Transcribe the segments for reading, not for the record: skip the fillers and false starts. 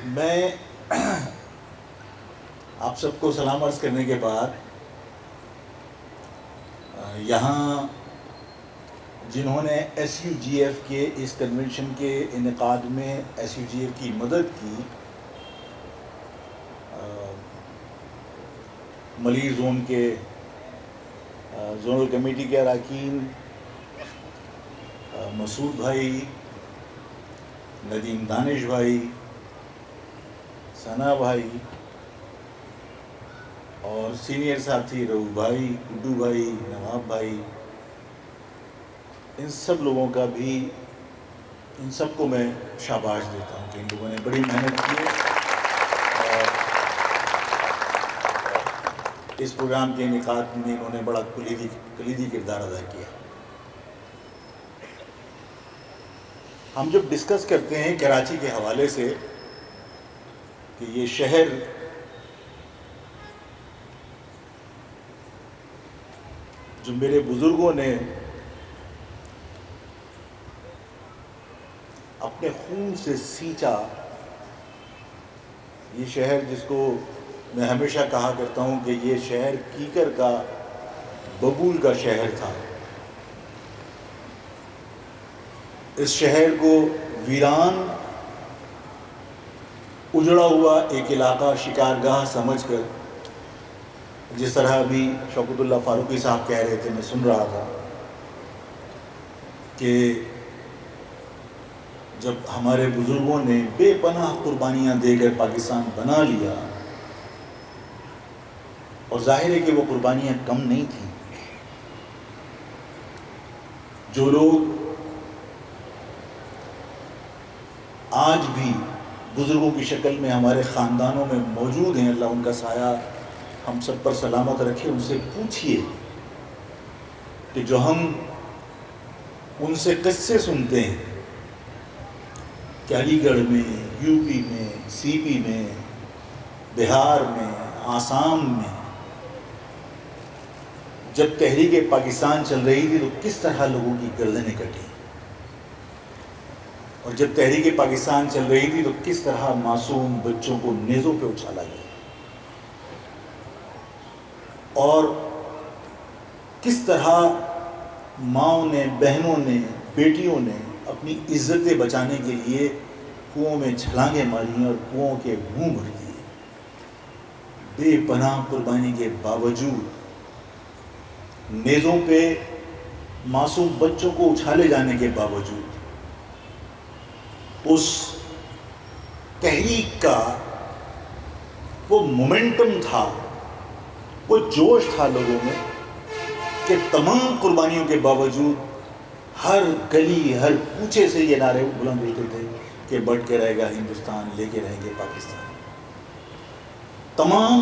میں آپ سب کو سلام عرض کرنے کے بعد یہاں جنہوں نے ایس یو جی ایف کے اس کنونشن کے انعقاد میں ایس یو جی ایف کی مدد کی، ملی زون کے زونل کمیٹی کے اراکین، مسعود بھائی، ندیم دانش بھائی، ثنا بھائی اور سینئر ساتھی رؤف بھائی، گڈو بھائی، نواب بھائی، ان سب لوگوں کا بھی، ان سب کو میں شاباش دیتا ہوں کہ ان لوگوں نے بڑی محنت کی اور اس پروگرام کے انعقاد میں انہوں نے بڑا کلیدی کردار ادا کیا۔ ہم جب ڈسکس کرتے ہیں کراچی کے حوالے سے کہ یہ شہر جو میرے بزرگوں نے اپنے خون سے سینچا، یہ شہر جس کو میں ہمیشہ کہا کرتا ہوں کہ یہ شہر کیکر کا ببول کا شہر تھا، اس شہر کو ویران اجڑا ہوا ایک علاقہ شکارگاہ سمجھ کر، جس طرح ابھی شوکت اللہ فاروقی صاحب کہہ رہے تھے، میں سن رہا تھا کہ جب ہمارے بزرگوں نے بے پناہ قربانیاں دے کر پاکستان بنا لیا، اور ظاہر ہے کہ وہ قربانیاں کم نہیں تھیں، جو لوگ آج بھی بزرگوں کی شکل میں ہمارے خاندانوں میں موجود ہیں، اللہ ان کا سایہ ہم سب پر سلامت رکھے، ان سے پوچھئے کہ جو ہم ان سے قصے سنتے ہیں کہ علی گڑھ میں، یو پی میں، سی پی میں، بہار میں، آسام میں جب تحریک پاکستان چل رہی تھی تو کس طرح لوگوں کی گردنیں کٹی، اور جب تحریک پاکستان چل رہی تھی تو کس طرح معصوم بچوں کو نیزوں پہ اچھالا گیا، اور کس طرح ماؤں نے، بہنوں نے، بیٹیوں نے اپنی عزتیں بچانے کے لیے کنوؤں میں چھلانگیں ماری اور کنوؤں کے منہ بھر دیے، بے پناہ قربانی کے باوجود، نیزوں پہ معصوم بچوں کو اچھالے جانے کے باوجود، اس تحریک کا وہ مومنٹم تھا، وہ جوش تھا لوگوں میں کہ تمام قربانیوں کے باوجود ہر گلی، ہر کوچے سے یہ نعرے بلند ہوتے تھے کہ بٹ کے رہے گا ہندوستان، لے کے رہیں گے پاکستان۔ تمام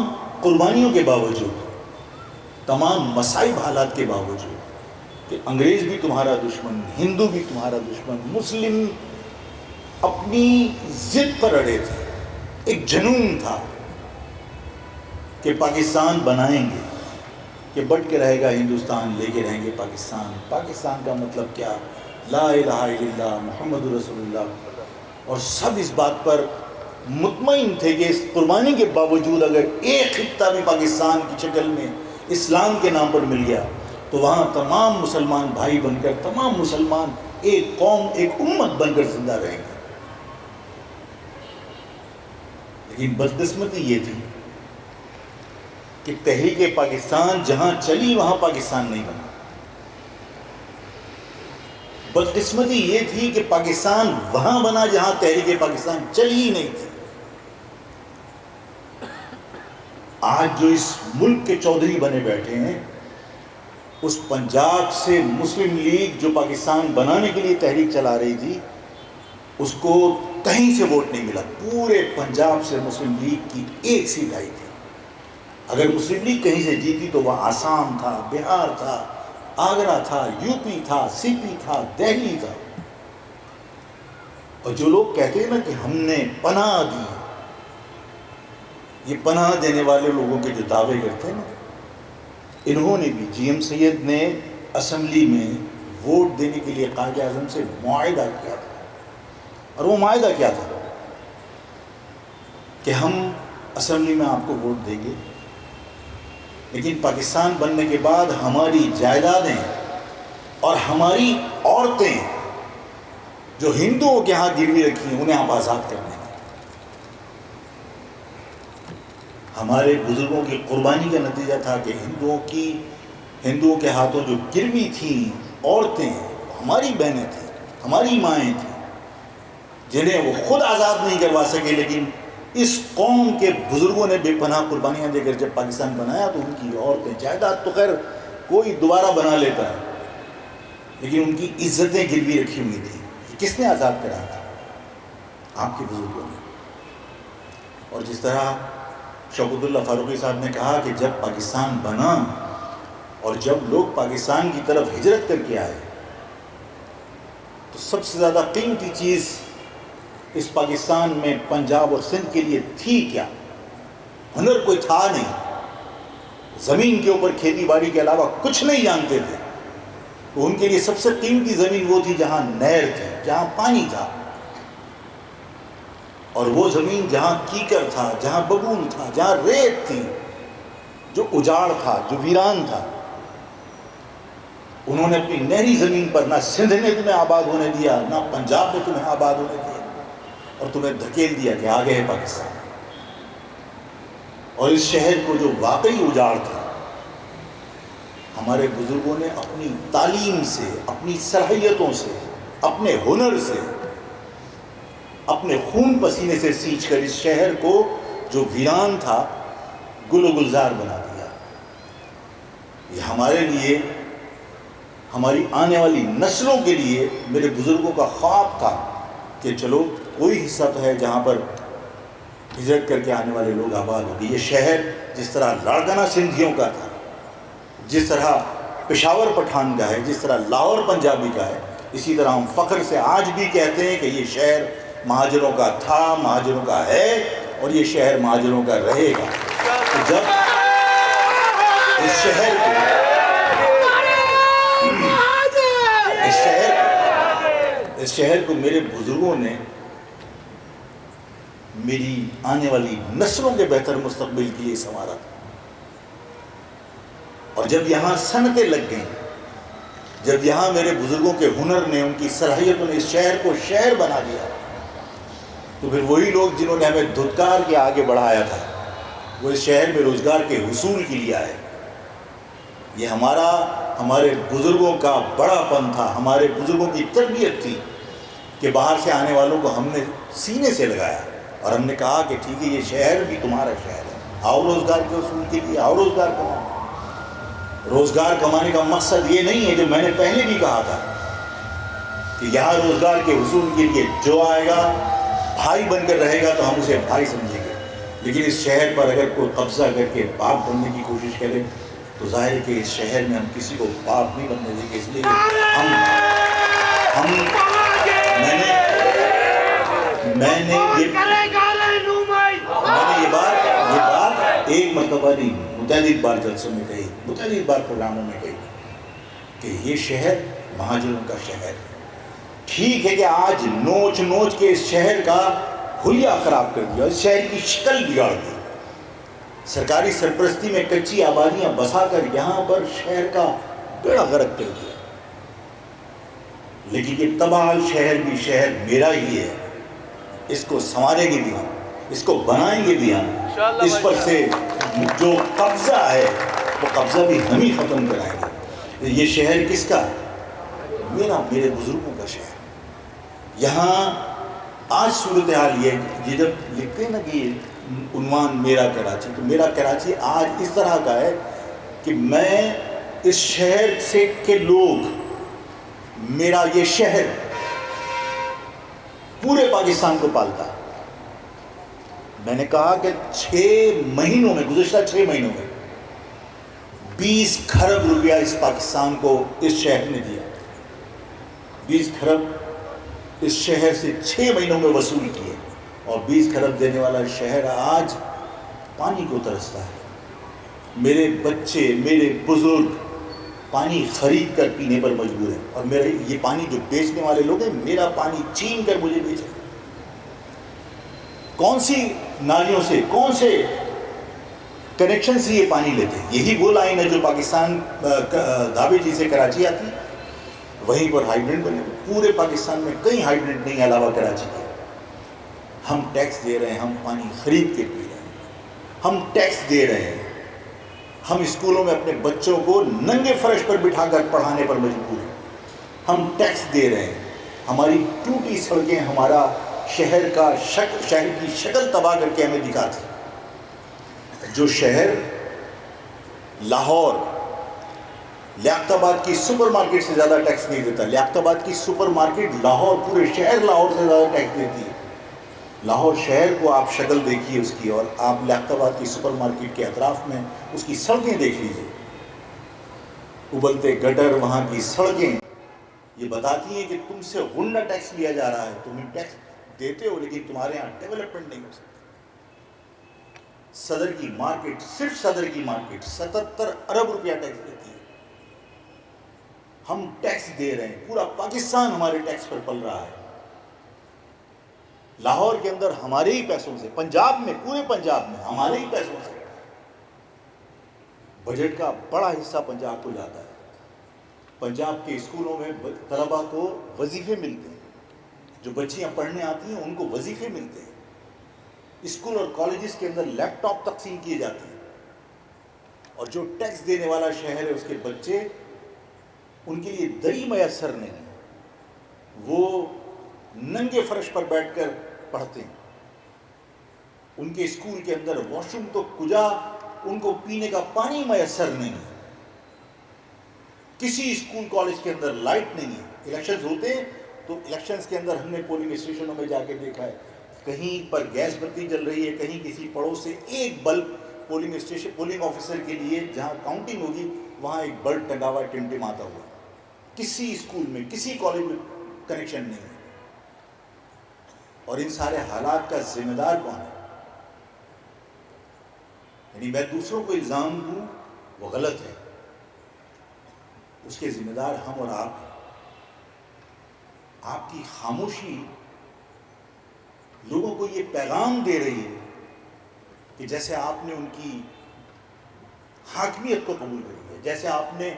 قربانیوں کے باوجود، تمام مصائب حالات کے باوجود کہ انگریز بھی تمہارا دشمن، ہندو بھی تمہارا دشمن، مسلم اپنی ضد پر اڑے تھے، ایک جنون تھا کہ پاکستان بنائیں گے، کہ بٹ کے رہے گا ہندوستان، لے کے رہیں گے پاکستان۔ پاکستان کا مطلب کیا؟ لا الہ الا اللہ محمد رسول اللہ، اور سب اس بات پر مطمئن تھے کہ اس قربانی کے باوجود اگر ایک خطہ بھی پاکستان کی شکل میں اسلام کے نام پر مل گیا تو وہاں تمام مسلمان بھائی بن کر، تمام مسلمان ایک قوم، ایک امت بن کر زندہ رہیں گے۔ لیکن بدقسمتی یہ تھی کہ تحریک پاکستان جہاں چلی وہاں پاکستان نہیں بنا۔ بدقسمتی یہ تھی کہ پاکستان وہاں بنا جہاں تحریک پاکستان چلی ہی نہیں تھی۔ آج جو اس ملک کے چودھری بنے بیٹھے ہیں، اس پنجاب سے مسلم لیگ جو پاکستان بنانے کے لیے تحریک چلا رہی تھی، اس کو کہیں سے ووٹ نہیں ملا۔ پورے پنجاب سے مسلم لیگ کی ایک سیٹ آئی تھی۔ اگر مسلم لیگ کہیں سے جیتی تو وہ آسام تھا، بہار تھا، آگرہ تھا، یو پی تھا، سی پی تھا، دہلی تھا۔ اور جو لوگ کہتے ہیں نا کہ ہم نے پناہ دی، یہ پناہ دینے والے لوگوں کے جو دعوے کرتے ہیں نا، انہوں نے بھی، جی ایم سید نے اسمبلی میں ووٹ دینے کے لیے قائد اعظم سے معاہدہ کیا تھا، اور وہ معاہدہ کیا تھا کہ ہم اسمبلی میں آپ کو ووٹ دیں گے، لیکن پاکستان بننے کے بعد ہماری جائیدادیں اور ہماری عورتیں جو ہندوؤں کے ہاں گروی رکھی ہیں انہیں آپ آزاد کرنے ہیں۔ ہمارے بزرگوں کی قربانی کا نتیجہ تھا کہ ہندوؤں کے ہاتھوں جو گروی تھیں عورتیں، ہماری بہنیں تھیں، ہماری مائیں تھیں، جنہیں وہ خود آزاد نہیں کروا سکے، لیکن اس قوم کے بزرگوں نے بے پناہ قربانیاں دے کر جب پاکستان بنایا تو ان کی عورتیں، جائیداد تو خیر کوئی دوبارہ بنا لیتا ہے، لیکن ان کی عزتیں گروی رکھی ہوئی تھیں۔ کس نے آزاد کرایا تھا؟ آپ کے بزرگوں نے۔ اور جس طرح شوکت اللہ فاروقی صاحب نے کہا کہ جب پاکستان بنا اور جب لوگ پاکستان کی طرف ہجرت کر کے آئے تو سب سے زیادہ قیمتی چیز اس پاکستان میں پنجاب اور سندھ کے لیے تھی کیا؟ ہنر کوئی تھا نہیں، زمین کے اوپر کھیتی باڑی کے علاوہ کچھ نہیں جانتے تھے، تو ان کے لیے سب سے قیمتی زمین وہ تھی جہاں نہر تھی، جہاں پانی تھا، اور وہ زمین جہاں کیکر تھا، جہاں ببول تھا، جہاں ریت تھی، جو اجاڑ تھا، جو ویران تھا، انہوں نے اپنی نہری زمین پر نہ سندھ نے تمہیں آباد ہونے دیا، نہ پنجاب نے تمہیں آباد ہونے دیا، اور تمہیں دھکیل دیا کہ آگے ہے پاکستان۔ اور اس شہر کو جو واقعی اجاڑ تھا، ہمارے بزرگوں نے اپنی تعلیم سے، اپنی صلاحیتوں سے، اپنے ہنر سے، اپنے خون پسینے سے سینچ کر اس شہر کو جو ویران تھا گل و گلزار بنا دیا۔ یہ ہمارے لیے، ہماری آنے والی نسلوں کے لیے میرے بزرگوں کا خواب تھا کہ چلو کوئی حصہ تو ہے جہاں پر ہجرت کر کے آنے والے لوگ آباد ہو گئے۔ یہ شہر جس طرح لاڑکانہ سندھیوں کا تھا، جس طرح پشاور پٹھان کا ہے، جس طرح لاہور پنجابی کا ہے، اسی طرح ہم فخر سے آج بھی کہتے ہیں کہ یہ شہر مہاجروں کا تھا، مہاجروں کا ہے، اور یہ شہر مہاجروں کا رہے گا۔ تو جب اس شہر کو میرے بزرگوں نے میری آنے والی نسلوں کے بہتر مستقبل کے لیے سنوارا تھا، اور جب یہاں صنعتیں لگ گئیں، جب یہاں میرے بزرگوں کے ہنر نے، ان کی صلاحیتوں نے اس شہر کو شہر بنا دیا، تو پھر وہی لوگ جنہوں نے ہمیں دھتکار کے آگے بڑھایا تھا وہ اس شہر میں روزگار کے حصول کے لیے آئے۔ یہ ہمارے بزرگوں کا بڑا پن تھا، ہمارے بزرگوں کی تربیت تھی کہ باہر سے آنے والوں کو ہم نے سینے سے لگایا اور ہم نے کہا کہ ٹھیک ہے، یہ شہر بھی تمہارا شہر ہے، آؤ روزگار کے حصول کے لیے، آؤ روزگار کماؤ۔ روزگار کمانے کا مقصد یہ نہیں ہے جو میں نے پہلے بھی کہا تھا کہ یہاں روزگار کے حصول کے لیے جو آئے گا بھائی بن کر رہے گا تو ہم اسے بھائی سمجھیں گے، لیکن اس شہر پر اگر کوئی قبضہ کر کے باپ بننے کی کوشش کرے تو ظاہر ہے کہ اس شہر میں ہم کسی کو باپ نہیں بننے دیں گے۔ اس لیے میں نے یہ بات ایک مرتبہ نہیں، متعدد بار جلسوں میں کہی، متعدد بار پروگراموں میں کہی کہ یہ شہر مہاجروں کا شہر ہے۔ ٹھیک ہے کہ آج نوچ نوچ کے اس شہر کا حلیہ خراب کر دیا، اس شہر کی شکل بگاڑ دی، سرکاری سرپرستی میں کچی آبادیاں بسا کر یہاں پر شہر کا بیڑا غرق کر دیا، لیکن یہ تباہ شہر بھی شہر میرا ہی ہے، اس کو سنواریں گے بھی ہم، اس کو بنائیں گے بھی ہم، اس پر سے جو قبضہ ہے وہ قبضہ بھی ہم ہی ختم کرائیں گے۔ یہ شہر کس کا؟ میرے بزرگوں کا شہر۔ یہاں آج صورتحال یہ جب لکھتے ہیں نا کہ عنوان میرا کراچی، تو میرا کراچی آج اس طرح کا ہے کہ میں اس شہر سے کے لوگ، میرا یہ شہر پورے پاکستان کو پالتا ہے۔ میں نے کہا کہ 6 مہینوں میں، گزشتہ 6 مہینوں میں 20 کھرب روپیہ اس پاکستان کو اس شہر نے دیا، 20 کھرب اس شہر سے 6 مہینوں میں وصول کیے، اور 20 کھرب دینے والا شہر آج پانی کو ترستا ہے۔ میرے بچے، میرے بزرگ پانی خرید کر پینے پر مجبور ہیں، اور میرے یہ پانی جو بیچنے والے لوگ ہیں، میرا پانی چھین کر مجھے بیچے۔ کون سی نالیوں سے کون سے کنیکشن سے یہ پانی لیتے ہیں؟ یہی وہ لائن ہے جو پاکستان دھابے جی سے کراچی آتی ہے، وہیں پر ہائیڈرنٹ بنے ہوئے. پورے پاکستان میں کئی ہائیڈرنٹ نہیں علاوہ کراچی کے. ہم ٹیکس دے رہے ہیں، ہم پانی خرید کے پی رہے ہیں، ہم ٹیکس دے رہے ہیں، ہم اسکولوں میں اپنے بچوں کو ننگے فرش پر بٹھا کر پڑھانے پر مجبور ہیں، ہم ٹیکس دے رہے ہیں. ہماری ٹوٹی سڑکیں ہمارا شہر کی شکل تباہ کر کے ہمیں دکھاتی. جو شہر لاہور لیاقت آباد کی سپر مارکیٹ سے زیادہ ٹیکس نہیں دیتا، لیاقت آباد کی سپر مارکیٹ لاہور، پورے شہر لاہور سے زیادہ ٹیکس دیتی ہے. لاہور شہر کو آپ شکل دیکھیے اس کی، اور آپ لیاقت آباد کی سپر مارکیٹ کے اطراف میں اس کی سڑکیں دیکھ لیجیے. ابلتے گٹر، وہاں کی سڑکیں یہ بتاتی ہیں کہ تم سے غنڈہ ٹیکس لیا جا رہا ہے. تم ٹیکس دیتے ہو لیکن تمہارے ہاں ڈیولپمنٹ نہیں ہو سکتی. صدر کی مارکیٹ، صرف صدر کی مارکیٹ 77 ارب روپیہ ٹیکس دیتی ہے. ہم ٹیکس دے رہے ہیں، پورا پاکستان ہمارے ٹیکس پر پل رہا ہے. لاہور کے اندر ہمارے ہی پیسوں سے، پنجاب میں، پورے پنجاب میں ہمارے ہی پیسوں سے بجٹ کا بڑا حصہ پنجاب کو جاتا ہے. پنجاب کے اسکولوں میں طلباء کو وظیفے ملتے ہیں، جو بچیاں پڑھنے آتی ہیں ان کو وظیفے ملتے ہیں. اسکول اور کالجز کے اندر لیپ ٹاپ تقسیم کیے جاتے ہیں، اور جو ٹیکس دینے والا شہر ہے اس کے بچے، ان کے لیے دری میسر نہیں، وہ ننگے فرش پر بیٹھ کر پڑھتے ہیں. ان کے اسکول کے اندر واش روم تو کجا، ان کو پینے کا پانی میسر نہیں. کسی اسکول کالج کے اندر لائٹ نہیں ہے. الیکشنز ہوتے ہیں تو الیکشنز کے اندر ہم نے پولنگ اسٹیشنوں میں جا کے دیکھا ہے، کہیں پر گیس بتی جل رہی ہے، کہیں کسی پڑوس سے ایک بلب پولنگ آفیسر کے لیے جہاں کاؤنٹنگ ہوگی وہاں ایک بلب ٹنگا ہوا ہے، ٹمٹماتا ہوا. کسی اسکول میں، کسی کالج میں کنیکشن نہیں ہے. اور ان سارے حالات کا ذمہ دار کون ہے؟ یعنی میں دوسروں کو الزام دوں وہ غلط ہے، اس کے ذمہ دار ہم اور آپ ہیں. آپ کی خاموشی لوگوں کو یہ پیغام دے رہی ہے کہ جیسے آپ نے ان کی حاکمیت کو قبول کری ہے، جیسے آپ نے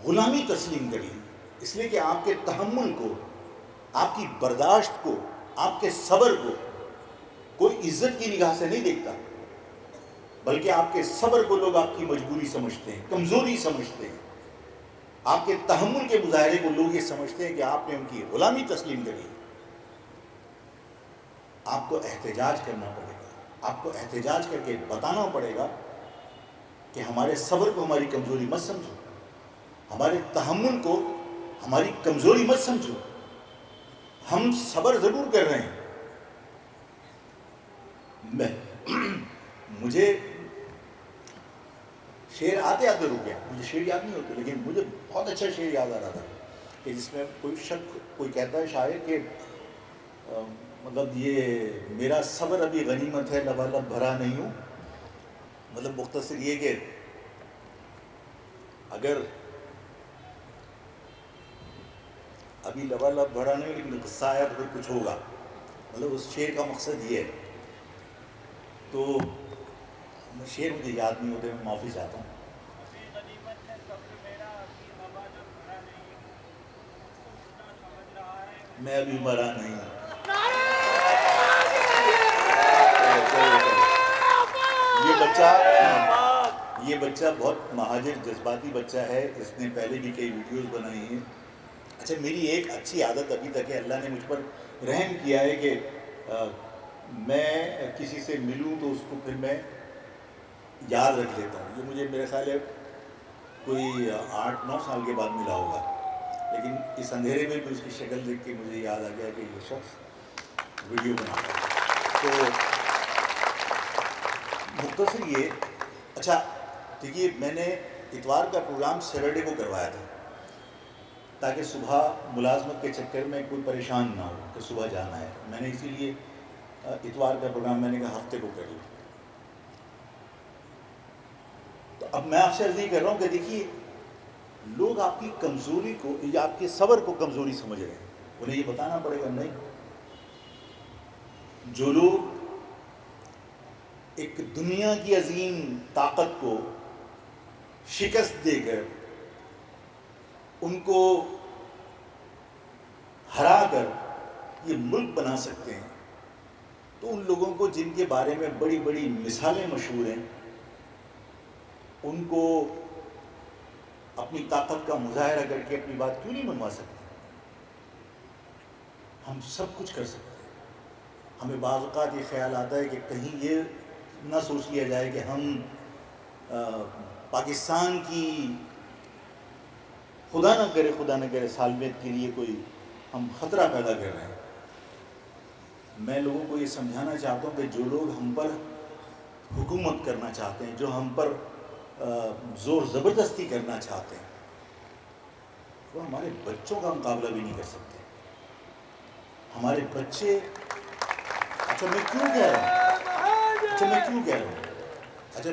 غلامی تسلیم کری ہے. اس لیے کہ آپ کے تحمل کو، آپ کی برداشت کو، آپ کے صبر کو کوئی عزت کی نگاہ سے نہیں دیکھتا، بلکہ آپ کے صبر کو لوگ آپ کی مجبوری سمجھتے ہیں، کمزوری سمجھتے ہیں. آپ کے تحمل کے مظاہرے کو لوگ یہ سمجھتے ہیں کہ آپ نے ان کی غلامی تسلیم کری. آپ کو احتجاج کرنا پڑے گا، آپ کو احتجاج کر کے بتانا پڑے گا کہ ہمارے صبر کو ہماری کمزوری مت سمجھو، ہمارے تحمل کو ہماری کمزوری مت سمجھو. ہم صبر ضرور کر رہے ہیں. مجھے شعر آتے رک گیا، مجھے شعر یاد نہیں ہوتے، لیکن مجھے بہت اچھا شعر یاد آ رہا تھا کہ جس میں کوئی کہتا ہے شاعر کہ مطلب یہ میرا صبر ابھی غنیمت ہے، لبالب بھرا نہیں ہوں. مطلب مختصر یہ کہ اگر ابھی لبالب بھرا نہیں ہوں لیکن غصہ آیا تو پھر کچھ ہوگا. مطلب اس شعر کا مقصد یہ ہے. تو شعر مجھے یاد نہیں ہوتے، میں معافی چاہتا ہوں. میں ابھی مرا نہیں ہوں. یہ بچہ بہت مہاجر جذباتی بچہ ہے، اس نے پہلے بھی کئی ویڈیوز بنائی ہیں. اچھا، میری ایک اچھی عادت ابھی تک ہے، اللہ نے مجھ پر رحم کیا ہے کہ میں کسی سے ملوں تو اس کو پھر میں یاد رکھ لیتا ہوں. یہ مجھے میرے خیال ہے کوئی 8-9 سال کے بعد ملا ہوگا، لیکن اس اندھیرے میں بھی اس کی شکل دیکھ کے مجھے یاد آ گیا کہ یہ شخص ویڈیو بناتا ہے. تو مختصر یہ. اچھا دیکھیے، میں نے اتوار کا پروگرام سیٹرڈے کو کروایا تھا تاکہ صبح ملازمت کے چکر میں کوئی پریشان نہ ہو کہ صبح جانا ہے. میں نے اسی لیے اتوار کا پروگرام میں نے کہا ہفتے کو کر لوں. تو اب میں آپ سے عرض یہ کر رہا ہوں کہ دیکھیے، لوگ آپ کی کمزوری کو یا آپ کے صبر کو کمزوری سمجھ رہے ہیں. انہیں یہ بتانا پڑے گا نہیں. جو لوگ ایک دنیا کی عظیم طاقت کو شکست دے کر ان کو ہرا کر یہ ملک بنا سکتے ہیں، تو ان لوگوں کو جن کے بارے میں بڑی بڑی مثالیں مشہور ہیں، ان کو اپنی طاقت کا مظاہرہ کر کے اپنی بات کیوں نہیں منوا سکتے؟ ہم سب کچھ کر سکتے ہیں۔ ہمیں بعض اوقات یہ خیال آتا ہے کہ کہیں یہ نہ سوچ لیا جائے کہ ہم پاکستان کی خدا نہ کرے سالمیت کے لیے کوئی ہم خطرہ پیدا کر رہے ہیں۔ میں لوگوں کو یہ سمجھانا چاہتا ہوں کہ جو لوگ ہم پر حکومت کرنا چاہتے ہیں، جو ہم پر زور زبردستی کرنا چاہتے ہیں، وہ ہمارے بچوں کا مقابلہ بھی نہیں کر سکتے۔ ہمارے بچے، اچھا میں کیوں کہہ رہا ہوں اچھا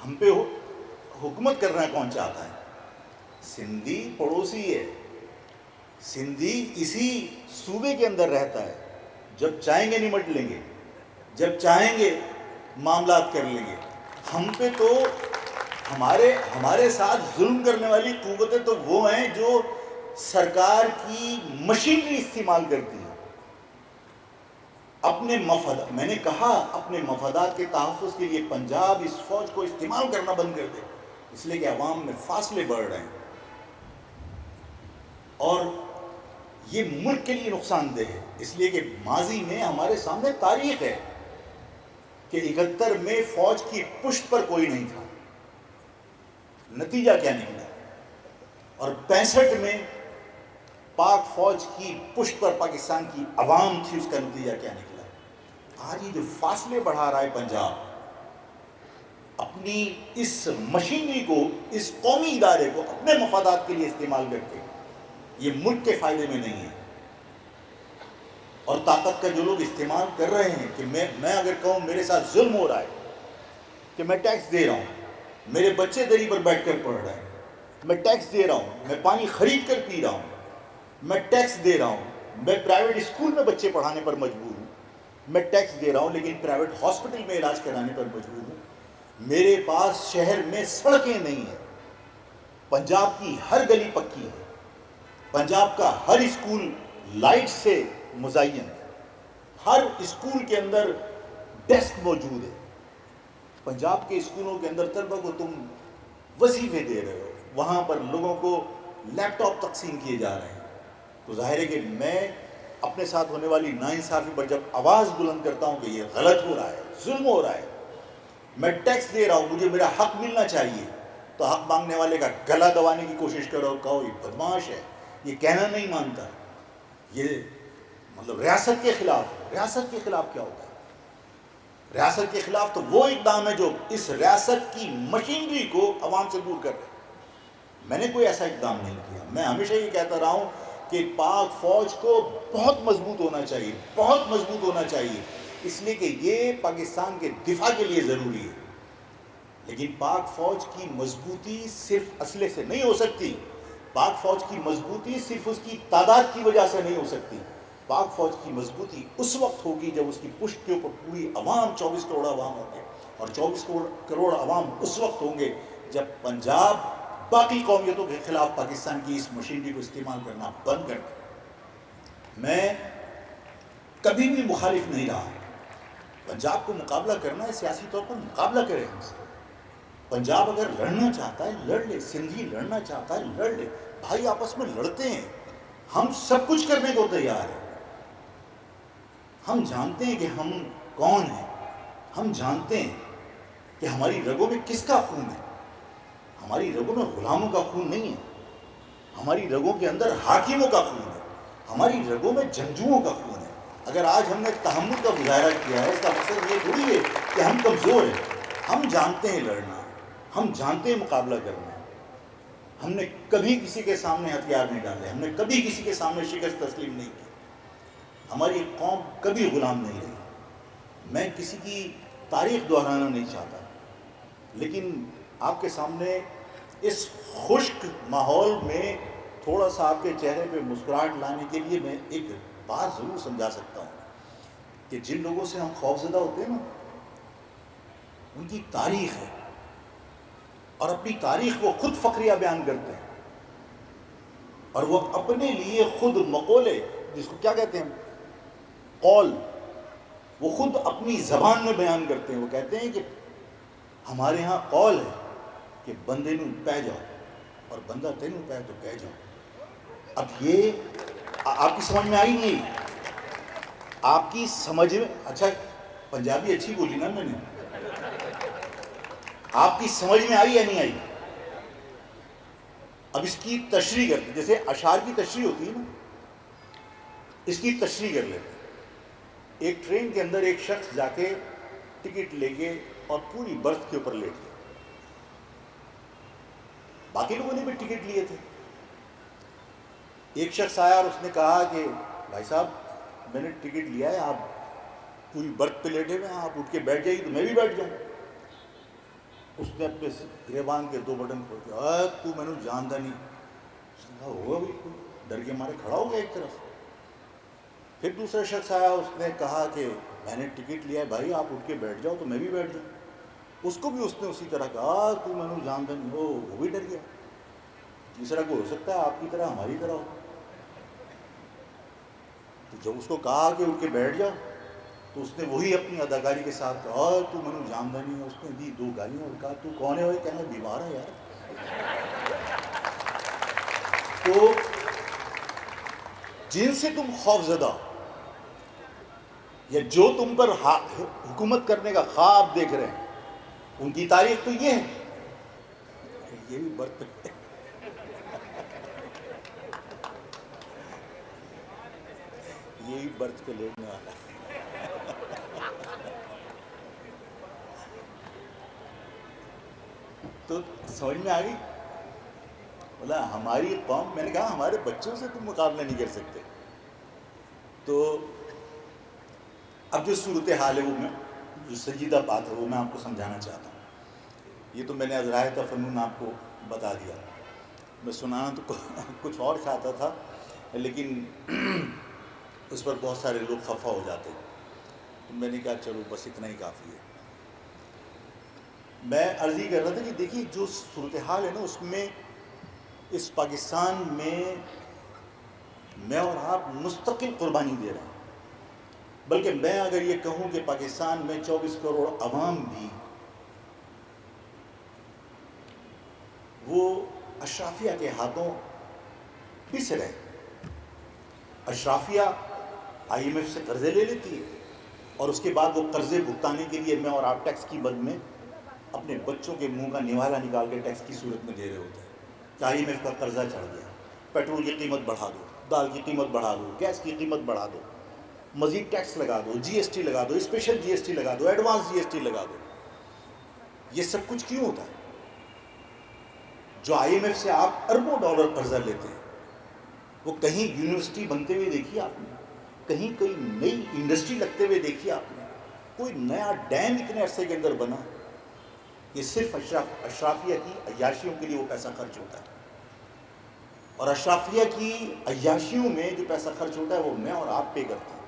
ہم پہ حکومت کرنا کون چاہتا ہے؟ سندھی پڑوسی ہے، سندھی اسی صوبے کے اندر رہتا ہے، جب چاہیں گے نمٹ لیں گے، جب چاہیں گے معاملات کر لیں گے۔ ہم پہ تو ہمارے ساتھ ظلم کرنے والی قوتیں تو وہ ہیں جو سرکار کی مشینری استعمال کرتی ہیں اپنے مفاد، میں نے کہا اپنے مفادات کے تحفظ کے لیے پنجاب اس فوج کو استعمال کرنا بند کر دے، اس لیے کہ عوام میں فاصلے بڑھ رہے ہیں اور یہ ملک کے لیے نقصان دہ ہے، اس لیے کہ ماضی میں ہمارے سامنے تاریخ ہے کہ 71 میں فوج کی پشت پر کوئی نہیں تھا، نتیجہ کیا نکلا، اور 65 میں پاک فوج کی پشت پر پاکستان کی عوام تھی، اس کا نتیجہ کیا نکلا۔ آج یہ جو فاصلے بڑھا رہا ہے پنجاب اپنی اس مشینری کو، اس قومی ادارے کو اپنے مفادات کے لیے استعمال کر کے، یہ ملک کے فائدے میں نہیں ہے۔ اور طاقت کا جو لوگ استعمال کر رہے ہیں کہ میں اگر کہوں میرے ساتھ ظلم ہو رہا ہے کہ میں ٹیکس دے رہا ہوں، میرے بچے دری پر بیٹھ کر پڑھ رہے ہیں، میں ٹیکس دے رہا ہوں، میں پانی خرید کر پی رہا ہوں، میں ٹیکس دے رہا ہوں، میں پرائیویٹ اسکول میں بچے پڑھانے پر مجبور ہوں، میں ٹیکس دے رہا ہوں لیکن پرائیویٹ ہاسپٹل میں علاج کرانے پر مجبور ہوں، میرے پاس شہر میں سڑکیں نہیں ہیں، پنجاب کی ہر گلی پکی ہے، پنجاب کا ہر اسکول لائٹ سے مزین ہے، ہر اسکول کے اندر ڈیسک موجود ہے، پنجاب کے اسکولوں کے اندر طلبہ کو تم وظیفے دے رہے ہو، وہاں پر لوگوں کو لیپ ٹاپ تقسیم کیے جا رہے ہیں، تو ظاہر ہے کہ میں اپنے ساتھ ہونے والی ناانصافی پر جب آواز بلند کرتا ہوں کہ یہ غلط ہو رہا ہے، ظلم ہو رہا ہے، میں ٹیکس دے رہا ہوں، مجھے میرا حق ملنا چاہیے، تو حق مانگنے والے کا گلا دبانے کی کوشش کرو، کہو یہ بدماش ہے، یہ کہنا نہیں مانتا، یہ مطلب ریاست کے خلاف ہے۔ ریاست کے خلاف کیا ہوتا ہے؟ ریاست کے خلاف تو وہ اقدام ہے جو اس ریاست کی مشینری کو عوام سے دور کر رہے ہیں۔ میں نے کوئی ایسا اقدام نہیں کیا، میں ہمیشہ یہ کہتا رہا ہوں کہ پاک فوج کو بہت مضبوط ہونا چاہیے، بہت مضبوط ہونا چاہیے، اس لیے کہ یہ پاکستان کے دفاع کے لیے ضروری ہے، لیکن پاک فوج کی مضبوطی صرف اسلحے سے نہیں ہو سکتی، پاک فوج کی مضبوطی صرف اس کی تعداد کی وجہ سے نہیں ہو سکتی، پاک فوج کی مضبوطی اس وقت ہوگی جب اس کی پشت کے اوپر پوری عوام، 24 کروڑ عوام ہوں گے، اور 24 کروڑ عوام اس وقت ہوں گے جب پنجاب باقی قومیتوں کے خلاف پاکستان کی اس مشینری کو استعمال کرنا بند کر دے۔ میں کبھی بھی مخالف نہیں رہا، پنجاب کو مقابلہ کرنا ہے، سیاسی طور پر مقابلہ کرے ہم سے، پنجاب اگر لڑنا چاہتا ہے لڑ لے، سندھی لڑنا چاہتا ہے لڑ لے، بھائی آپس میں لڑتے ہیں، ہم سب کچھ کرنے کو تیار ہیں، ہم جانتے ہیں کہ ہم کون ہیں، ہم جانتے ہیں کہ ہماری رگوں میں کس کا خون ہے، ہماری رگوں میں غلاموں کا خون نہیں ہے، ہماری رگوں کے اندر حاکموں کا خون ہے، ہماری رگوں میں جنگجوؤں کا خون ہے۔ اگر آج ہم نے تحمل کا مظاہرہ کیا ہے، اس کا مقصد یہ تھوڑی ہے کہ ہم کمزور ہیں، ہم جانتے ہیں لڑنا، ہم جانتے ہیں مقابلہ کرنا، ہم نے کبھی کسی کے سامنے ہتھیار نہیں ڈالے، ہم نے کبھی کسی کے سامنے شکست تسلیم نہیں کی، ہماری قوم کبھی غلام نہیں رہی۔ میں کسی کی تاریخ دہرانا نہیں چاہتا، لیکن آپ کے سامنے اس خشک ماحول میں تھوڑا سا آپ کے چہرے پہ مسکراہٹ لانے کے لیے میں ایک بات ضرور سمجھا سکتا ہوں کہ جن لوگوں سے ہم خوفزدہ ہوتے ہیں نا، ان کی تاریخ ہے، اور اپنی تاریخ وہ خود فقریہ بیان کرتے ہیں، اور وہ اپنے لیے خود مقولے، جس کو کیا کہتے ہیں، قول، وہ خود اپنی زبان میں بیان کرتے ہیں. وہ کہتے ہیں کہ ہمارے ہاں قول ہے کہ بندے نو پہ جاؤ، اور بندہ تینوں پہ تو پہ جاؤ. اب یہ آپ کی سمجھ میں آئی نہیں؟ آپ کی سمجھ میں، اچھا پنجابی اچھی بولی نا میں نے، آپ کی سمجھ میں آئی یا نہیں آئی؟ اب اس کی تشریح کرتے، جیسے اشعار کی تشریح ہوتی ہے نا، اس کی تشریح کر لیتے. ایک ٹرین کے اندر ایک شخص جا کے ٹکٹ لے کے اور پوری برتھ کے اوپر لیٹ گیا. باقی لوگوں نے بھی ٹکٹ لیے تھے. ایک شخص آیا اور اس نے کہا کہ بھائی صاحب میں نے ٹکٹ لیا ہے، آپ پوری برتھ پہ لیٹے ہوئے ہیں، آپ اٹھ کے بیٹھ جائیے تو میں بھی بیٹھ جاؤں. اس نے اپنے گریبان کے 2 بٹن کھول کے، تو میں نے جانتا نہیں. اس نے کہا ہوگا بھی، کوئی ڈر کے مارے کھڑا ہو گیا ایک طرف. پھر دوسرا شخص آیا، اس نے کہا کہ میں نے ٹکٹ لیا ہے بھائی، آپ اٹھ کے بیٹھ جاؤ تو میں بھی بیٹھ جاؤں. اس کو بھی اس نے اسی طرح کہا، تو میں نے جانتا نہیں. وہ بھی ڈر گیا. تیسرا کو ہو سکتا ہے آپ کی طرح ہماری طرح ہو. تو جب اس کو کہا کہ اٹھ کے بیٹھ جاؤ تو اس نے وہی اپنی اداکاری کے ساتھ کہا، تو میں نے جانتا نہیں. اس نے دی 2 گالیاں اور کہا تو کون ہے؟ وہ کہنا بیمار ہے یار. تو جن سے تم خوف زدہ، یا جو تم پر حکومت کرنے کا خواب دیکھ رہے ہیں، ان کی تاریخ تو یہ ہے. یہ بھی برت یہی برتھ پہ لیٹنے والا ہے. تو سمجھ میں آ گئی؟ بولا ہماری قوم، میں نے کہا ہمارے بچوں سے تم مقابلہ نہیں کر سکتے. تو اب جو صورتحال ہے، وہ میں جو سنجیدہ بات ہے وہ میں آپ کو سمجھانا چاہتا ہوں. یہ تو میں نے ازرائے تفنن آپ کو بتا دیا. میں سنانا تو کچھ اور چاہتا تھا، لیکن اس پر بہت سارے لوگ خفا ہو جاتے. تو میں نے کہا چلو بس اتنا ہی کافی ہے. میں عرض ہی کر رہا تھا کہ دیکھیے جو صورتحال ہے نا، اس میں اس پاکستان میں اور آپ مستقل قربانی دے رہے ہیں. بلکہ میں اگر یہ کہوں کہ پاکستان میں 24 کروڑ عوام بھی وہ اشرافیہ کے ہاتھوں پس رہے. اشرافیہ IMF سے قرضے لے لیتی ہے، اور اس کے بعد وہ قرضے بھگتانے کے لیے میں اور آپ ٹیکس کی بد میں اپنے بچوں کے منہ کا نوالا نکال کے ٹیکس کی صورت میں دے رہے ہوتے ہیں کہ IMF کا قرضہ چڑھ گیا، پیٹرول کی قیمت بڑھا دو، دال کی قیمت بڑھا دو، گیس کی قیمت بڑھا دو، مزید ٹیکس لگا دو، GST لگا دو، اسپیشل GST لگا دو، ایڈوانس GST لگا دو. یہ سب کچھ کیوں ہوتا ہے؟ جو IMF سے آپ اربوں ڈالر قرضہ لیتے ہیں، وہ کہیں یونیورسٹی بنتے ہوئے دیکھی آپ نے؟ کہیں کوئی نئی انڈسٹری لگتے ہوئے دیکھی آپ نے؟ کوئی نیا ڈیم اتنے عرصے کے اندر بنا؟ یہ صرف اشرافیہ کی عیاشیوں کے لیے وہ پیسہ خرچ ہوتا ہے. اور اشرافیہ کی عیاشیوں میں جو پیسہ خرچ ہوتا ہے وہ میں اور آپ پے کرتے ہیں.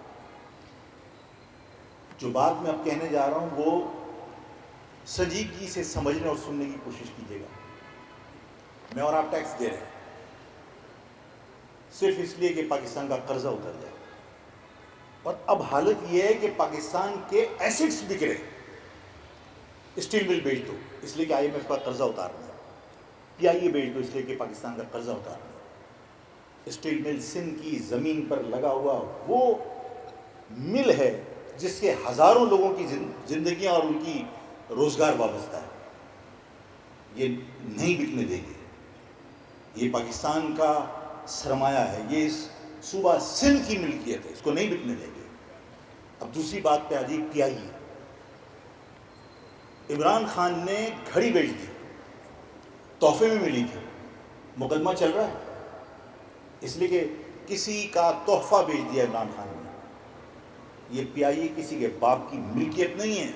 جو بات میں اب کہنے جا رہا ہوں وہ سنجیدگی سے سمجھنے اور سننے کی کوشش کیجیے گا. میں اور آپ ٹیکس دے رہے ہیں صرف اس لیے کہ پاکستان کا قرضہ اتر جائے. اور اب حالت یہ ہے کہ پاکستان کے ایسٹس بک رہے. اسٹیل مل بیچ دو اس لیے کہ IMF کا قرضہ اتارنا ہے. PIA بیچ دو اس لیے کہ پاکستان کا قرضہ اتارنا ہے. اسٹیل مل سندھ کی زمین پر لگا ہوا وہ مل ہے جس کے ہزاروں لوگوں کی زندگیاں اور ان کی روزگار وابستہ ہے. یہ نہیں بکنے دیں گے. یہ پاکستان کا سرمایہ ہے، یہ صوبہ سندھ کی ملکیت ہے، اس کو نہیں بکنے دیں گے. اب دوسری بات پہ آجی PIA. عمران خان نے گھڑی بیچ دی، تحفے میں ملی تھی، مقدمہ چل رہا ہے اس لیے کہ کسی کا تحفہ بیچ دیا عمران خان نے. یہ PIA کسی کے باپ کی ملکیت نہیں ہے.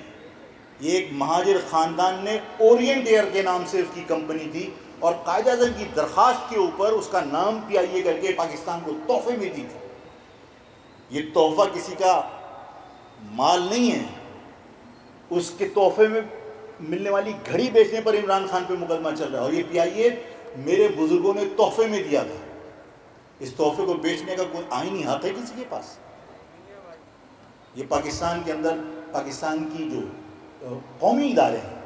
یہ ایک مہاجر خاندان نے اورینٹ ایئر کے نام سے اس کی کمپنی تھی، اور قائد اعظم کی درخواست کے اوپر اس کا نام PIA کر کے پاکستان کو تحفے میں دی تھی. یہ تحفہ کسی کا مال نہیں ہے. اس کے تحفے میں ملنے والی گھڑی بیچنے پر عمران خان پہ مقدمہ چل رہا ہے، اور یہ پی آئی اے میرے بزرگوں نے تحفے میں دیا تھا. اس تحفے کو بیچنے کا کوئی آئینی حق ہے کسی کے پاس؟ یہ پاکستان کے اندر پاکستان کی جو قومی ادارے ہیں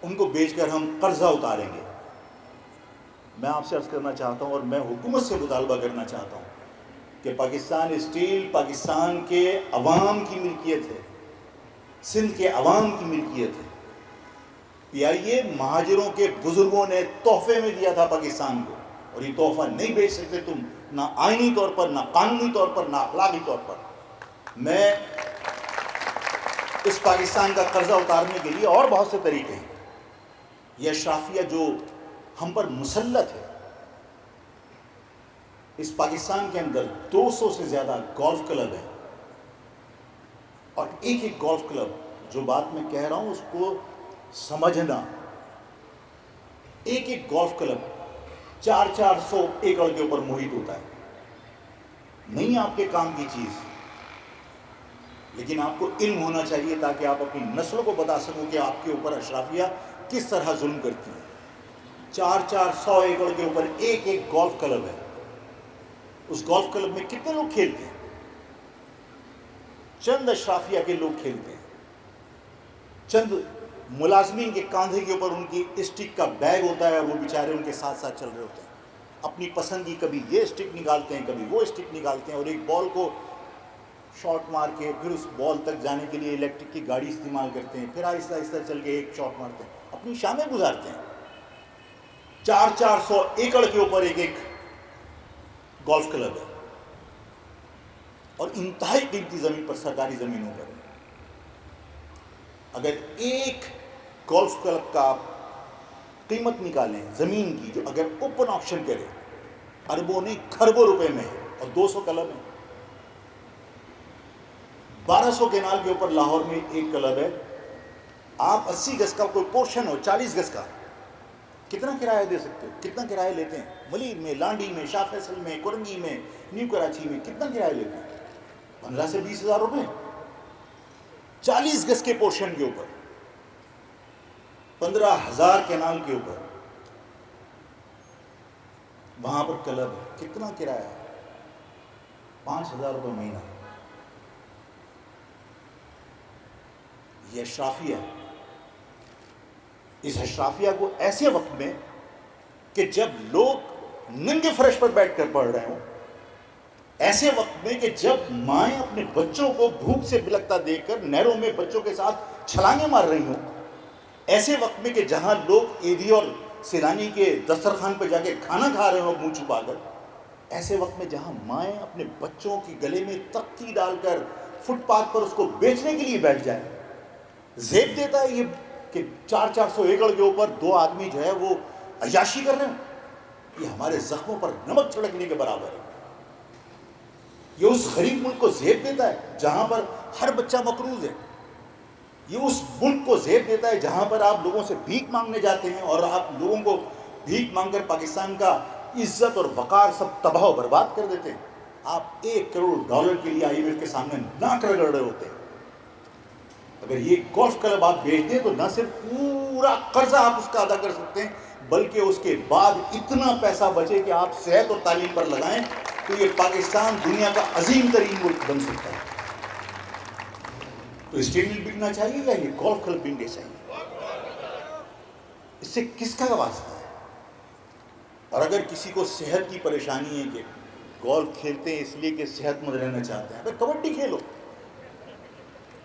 ان کو بیچ کر ہم قرضہ اتاریں گے. میں آپ سے عرض کرنا چاہتا ہوں اور میں حکومت سے مطالبہ کرنا چاہتا ہوں کہ پاکستان اسٹیل پاکستان کے عوام کی ملکیت ہے، سندھ کے عوام کی ملکیت ہے. پی آئی اے مہاجروں کے بزرگوں نے تحفے میں دیا تھا پاکستان کو، اور یہ تحفہ نہیں بیچ سکتے تم، نہ آئینی طور پر، نہ قانونی طور پر، نہ اخلاقی طور پر. میں اس پاکستان کا قرضہ اتارنے کے لیے اور بہت سے طریقے ہیں. یہ اشرافیہ جو ہم پر مسلط ہے، اس پاکستان کے اندر 200 سے زیادہ گولف کلب ہیں، اور ایک ایک گولف کلب، جو بات میں کہہ رہا ہوں اس کو سمجھنا، ایک ایک گولف کلب 400 ایکڑ کے اوپر محیط ہوتا ہے. نہیں آپ کے کام کی چیز، لیکن آپ کو علم ہونا چاہیے تاکہ آپ اپنی نسلوں کو بتا سکو کہ آپ کے اوپر اشرافیہ کس طرح ظلم کرتی ہے. 400 ایکڑ کے اوپر ایک ایک گولف کلب ہے. اس گولف کلب میں کتنے لوگ کھیلتے ہیں؟ چند اشرافیہ کے لوگ کھیلتے ہیں. چند ملازمین کے کاندھے کے اوپر ان کی اسٹک کا بیگ ہوتا ہے، اور وہ بیچارے ان کے ساتھ ساتھ چل رہے ہوتے ہیں. اپنی پسند کی کبھی یہ اسٹک نکالتے ہیں، کبھی وہ اسٹک نکالتے ہیں، اور ایک بال کو شاٹ مار کے پھر اس بال تک جانے کے لیے الیکٹرک کی گاڑی استعمال کرتے ہیں، پھر آہستہ آہستہ چل کے ایک شاٹ مارتے ہیں، اپنی شامیں گزارتے ہیں. 400 ایکڑ کے اوپر ایک ایک گولف کلب ہے، اور انتہائی قیمتی زمین پر، سرکاری زمینوں پر. اگر ایک گولف کلب کا آپ قیمت نکالیں زمین کی، جو اگر اوپن آکشن کرے، اربوں نہیں کھربوں روپے میں ہے، اور 200 کلب ہیں. 1200 کینال کے اوپر لاہور میں ایک کلب ہے. آپ 80 گز کا کوئی پورشن ہو، 40 گز کا، کتنا کرایہ دے سکتے ہو؟ کتنا کرایہ لیتے ہیں؟ ملیر میں، لانڈی میں، شاہ فیصل میں، کرنگی میں، نیو کراچی میں کتنا کرایہ لیتے ہیں؟ 15 سے 20 ہزار روپے. 40 گز کے پورشن کے اوپر، 15,000 کینال کے اوپر، وہاں پر کلب ہے. کتنا کرایہ ہے؟ 5,000 روپے مہینہ. یہ اشرافیہ، اس اشرافیہ کو ایسے وقت میں کہ جب لوگ ننگے فرش پر بیٹھ کر پڑھ رہے ہوں، ایسے وقت میں کہ جب مائیں اپنے بچوں کو بھوک سے بلکتا دیکھ کر نہروں میں بچوں کے ساتھ چھلانگیں مار رہی ہوں، ایسے وقت میں کہ جہاں لوگ عیدی اور سیلانی کے دسترخوان پہ جا کے کھانا کھا رہے ہوں منہ چھپا کر، ایسے وقت میں جہاں مائیں اپنے بچوں کی گلے میں تختی ڈال کر فٹ پاتھ پر اس کو بیچنے کے لیے بیٹھ جائیں. زیب دیتا ہے یہ کہ 400 ایکڑ کے اوپر 2 آدمی جو ہے وہ عیاشی کر رہے ہیں؟ یہ ہمارے زخموں پر نمک چھڑکنے کے برابر ہے. یہ اس غریب ملک کو زیب دیتا ہے جہاں پر ہر بچہ مقروض ہے. یہ اس ملک کو زیب دیتا ہے جہاں پر آپ لوگوں سے بھیک مانگنے جاتے ہیں، اور آپ لوگوں کو بھیک مانگ کر پاکستان کا عزت اور وقار سب تباہ و برباد کر دیتے ہیں. آپ $1 کروڑ کے لیے IMF کے سامنے ناک رگڑ رہے ہوتے ہیں. اگر یہ گولف کلب آپ بیچ دیں تو نہ صرف پورا قرضہ آپ اس کا ادا کر سکتے ہیں، بلکہ اس کے بعد اتنا پیسہ بچے کہ آپ صحت اور تعلیم پر لگائیں تو یہ پاکستان دنیا کا عظیم ترین ملک بن سکتا ہے. تو اسٹیل مل بکنا چاہیے یا یہ گولف کلب بکنے چاہیے؟ اس سے کس کا واسطہ ہے؟ اور اگر کسی کو صحت کی پریشانی ہے کہ گولف کھیلتے ہیں اس لیے کہ صحت مند رہنا چاہتے ہیں، اگر کبڈی کھیلو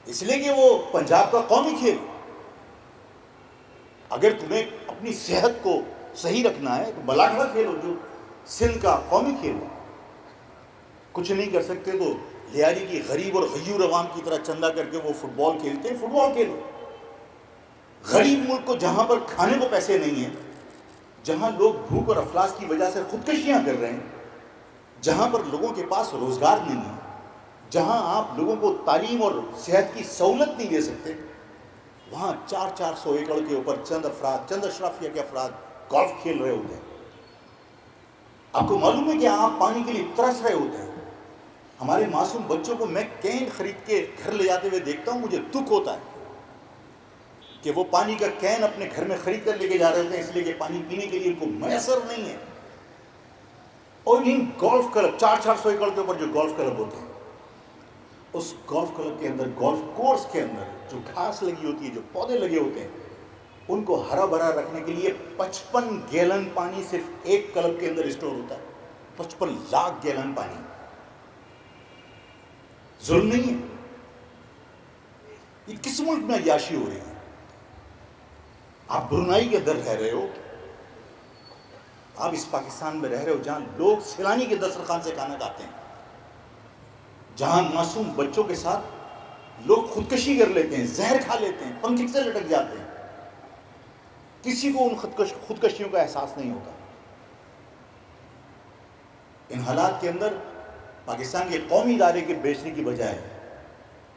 اس لیے کہ وہ پنجاب کا قومی کھیل. اگر تمہیں اپنی صحت کو صحیح رکھنا ہے تو بلاکھڑا کھیلو جو سندھ کا قومی کھیل ہے. کچھ نہیں کر سکتے تو لیاری کی غریب اور غیور عوام کی طرح چندہ کر کے وہ فٹ بال کھیلتے ہیں، فٹ بال کھیلو. غریب ملک کو جہاں پر کھانے کو پیسے نہیں ہیں، جہاں لوگ بھوک اور افلاس کی وجہ سے خودکشیاں کر رہے ہیں، جہاں پر لوگوں کے پاس روزگار نہیں ہے، جہاں آپ لوگوں کو تعلیم اور صحت کی سہولت نہیں دے سکتے، وہاں 400 ایکڑ کے اوپر چند اشرافیہ کے افراد گولف کھیل رہے ہوتے ہیں. آپ کو معلوم ہے کہ آپ پانی کے لیے ترس رہے ہوتے ہیں. ہمارے معصوم بچوں کو میں کین خرید کے گھر لے جاتے ہوئے دیکھتا ہوں، مجھے دکھ ہوتا ہے. کہ وہ پانی کا کین اپنے گھر میں خرید کر لے کے جا رہے ہوتے ہیں اس لیے کہ پانی پینے کے لیے ان کو میسر نہیں ہے. اور ان گولف کلب 400 ایکڑ کے اوپر جو گولف کلب ہوتے ہیں, اس گولف کلب کے اندر, گولف کورس کے اندر جو گھاس لگی ہوتی ہے, جو پودے لگے ہوتے ہیں, ان کو ہرا بھرا رکھنے کے لیے 55 گیلن پانی صرف ایک کلب کے اندر اسٹور ہوتا ہے. 55 لاکھ گیلن پانی. ظلم نہیں ہے؟ یہ کس ملک میں عیاشی ہو رہی ہے؟ آپ برونائی کے اندر رہ رہے ہو, آپ اس پاکستان میں رہ رہے ہو جہاں لوگ سیلانی کے دسترخوان سے کھانا کھاتے ہیں, جہاں معصوم بچوں کے ساتھ لوگ خودکشی کر لیتے ہیں, زہر کھا لیتے ہیں, پنکھے سے لٹک جاتے ہیں, کسی کو ان خودکشیوں کا احساس نہیں ہوتا. ان حالات کے اندر پاکستان کے قومی ادارے کے بیچنے کی بجائے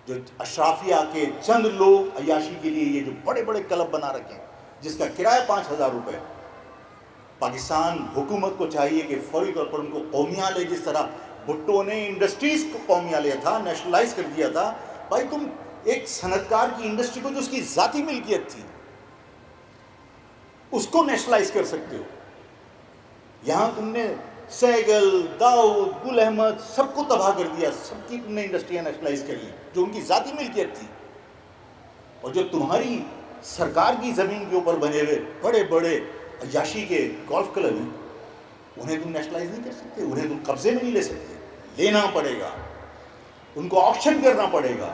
جو اشرافیہ کے چند لوگ عیاشی کے لیے یہ جو بڑے بڑے کلب بنا رکھے ہیں جس کا کرایہ 5,000 روپے, پاکستان حکومت کو چاہیے کہ فوری طور پر ان کو قومیہ لے, جس طرح بھٹو نے انڈسٹریز کو قومیہ لیا تھا, نیشنلائز کر دیا تھا. بھائی تم ایک صنعتکار کی انڈسٹری کو جو اس کی ذاتی ملکیت تھی اس کو نیشنلائز کر سکتے ہو. یہاں تم نے سیگل, داؤد, گل احمد سب کو تباہ کر دیا, سب کی تم نے انڈسٹریاں نیشنلائز کر لی جو ان کی ذاتی ملکیت تھی. اور جو تمہاری سرکار کی زمین کے اوپر بنے ہوئے بڑے بڑے عیاشی کے گولف کلب ہیں, انہیں تم نیشنلائز نہیں کر سکتے, انہیں تم قبضے میں نہیں لے سکتے. لینا پڑے گا, ان کو آکشن کرنا پڑے گا,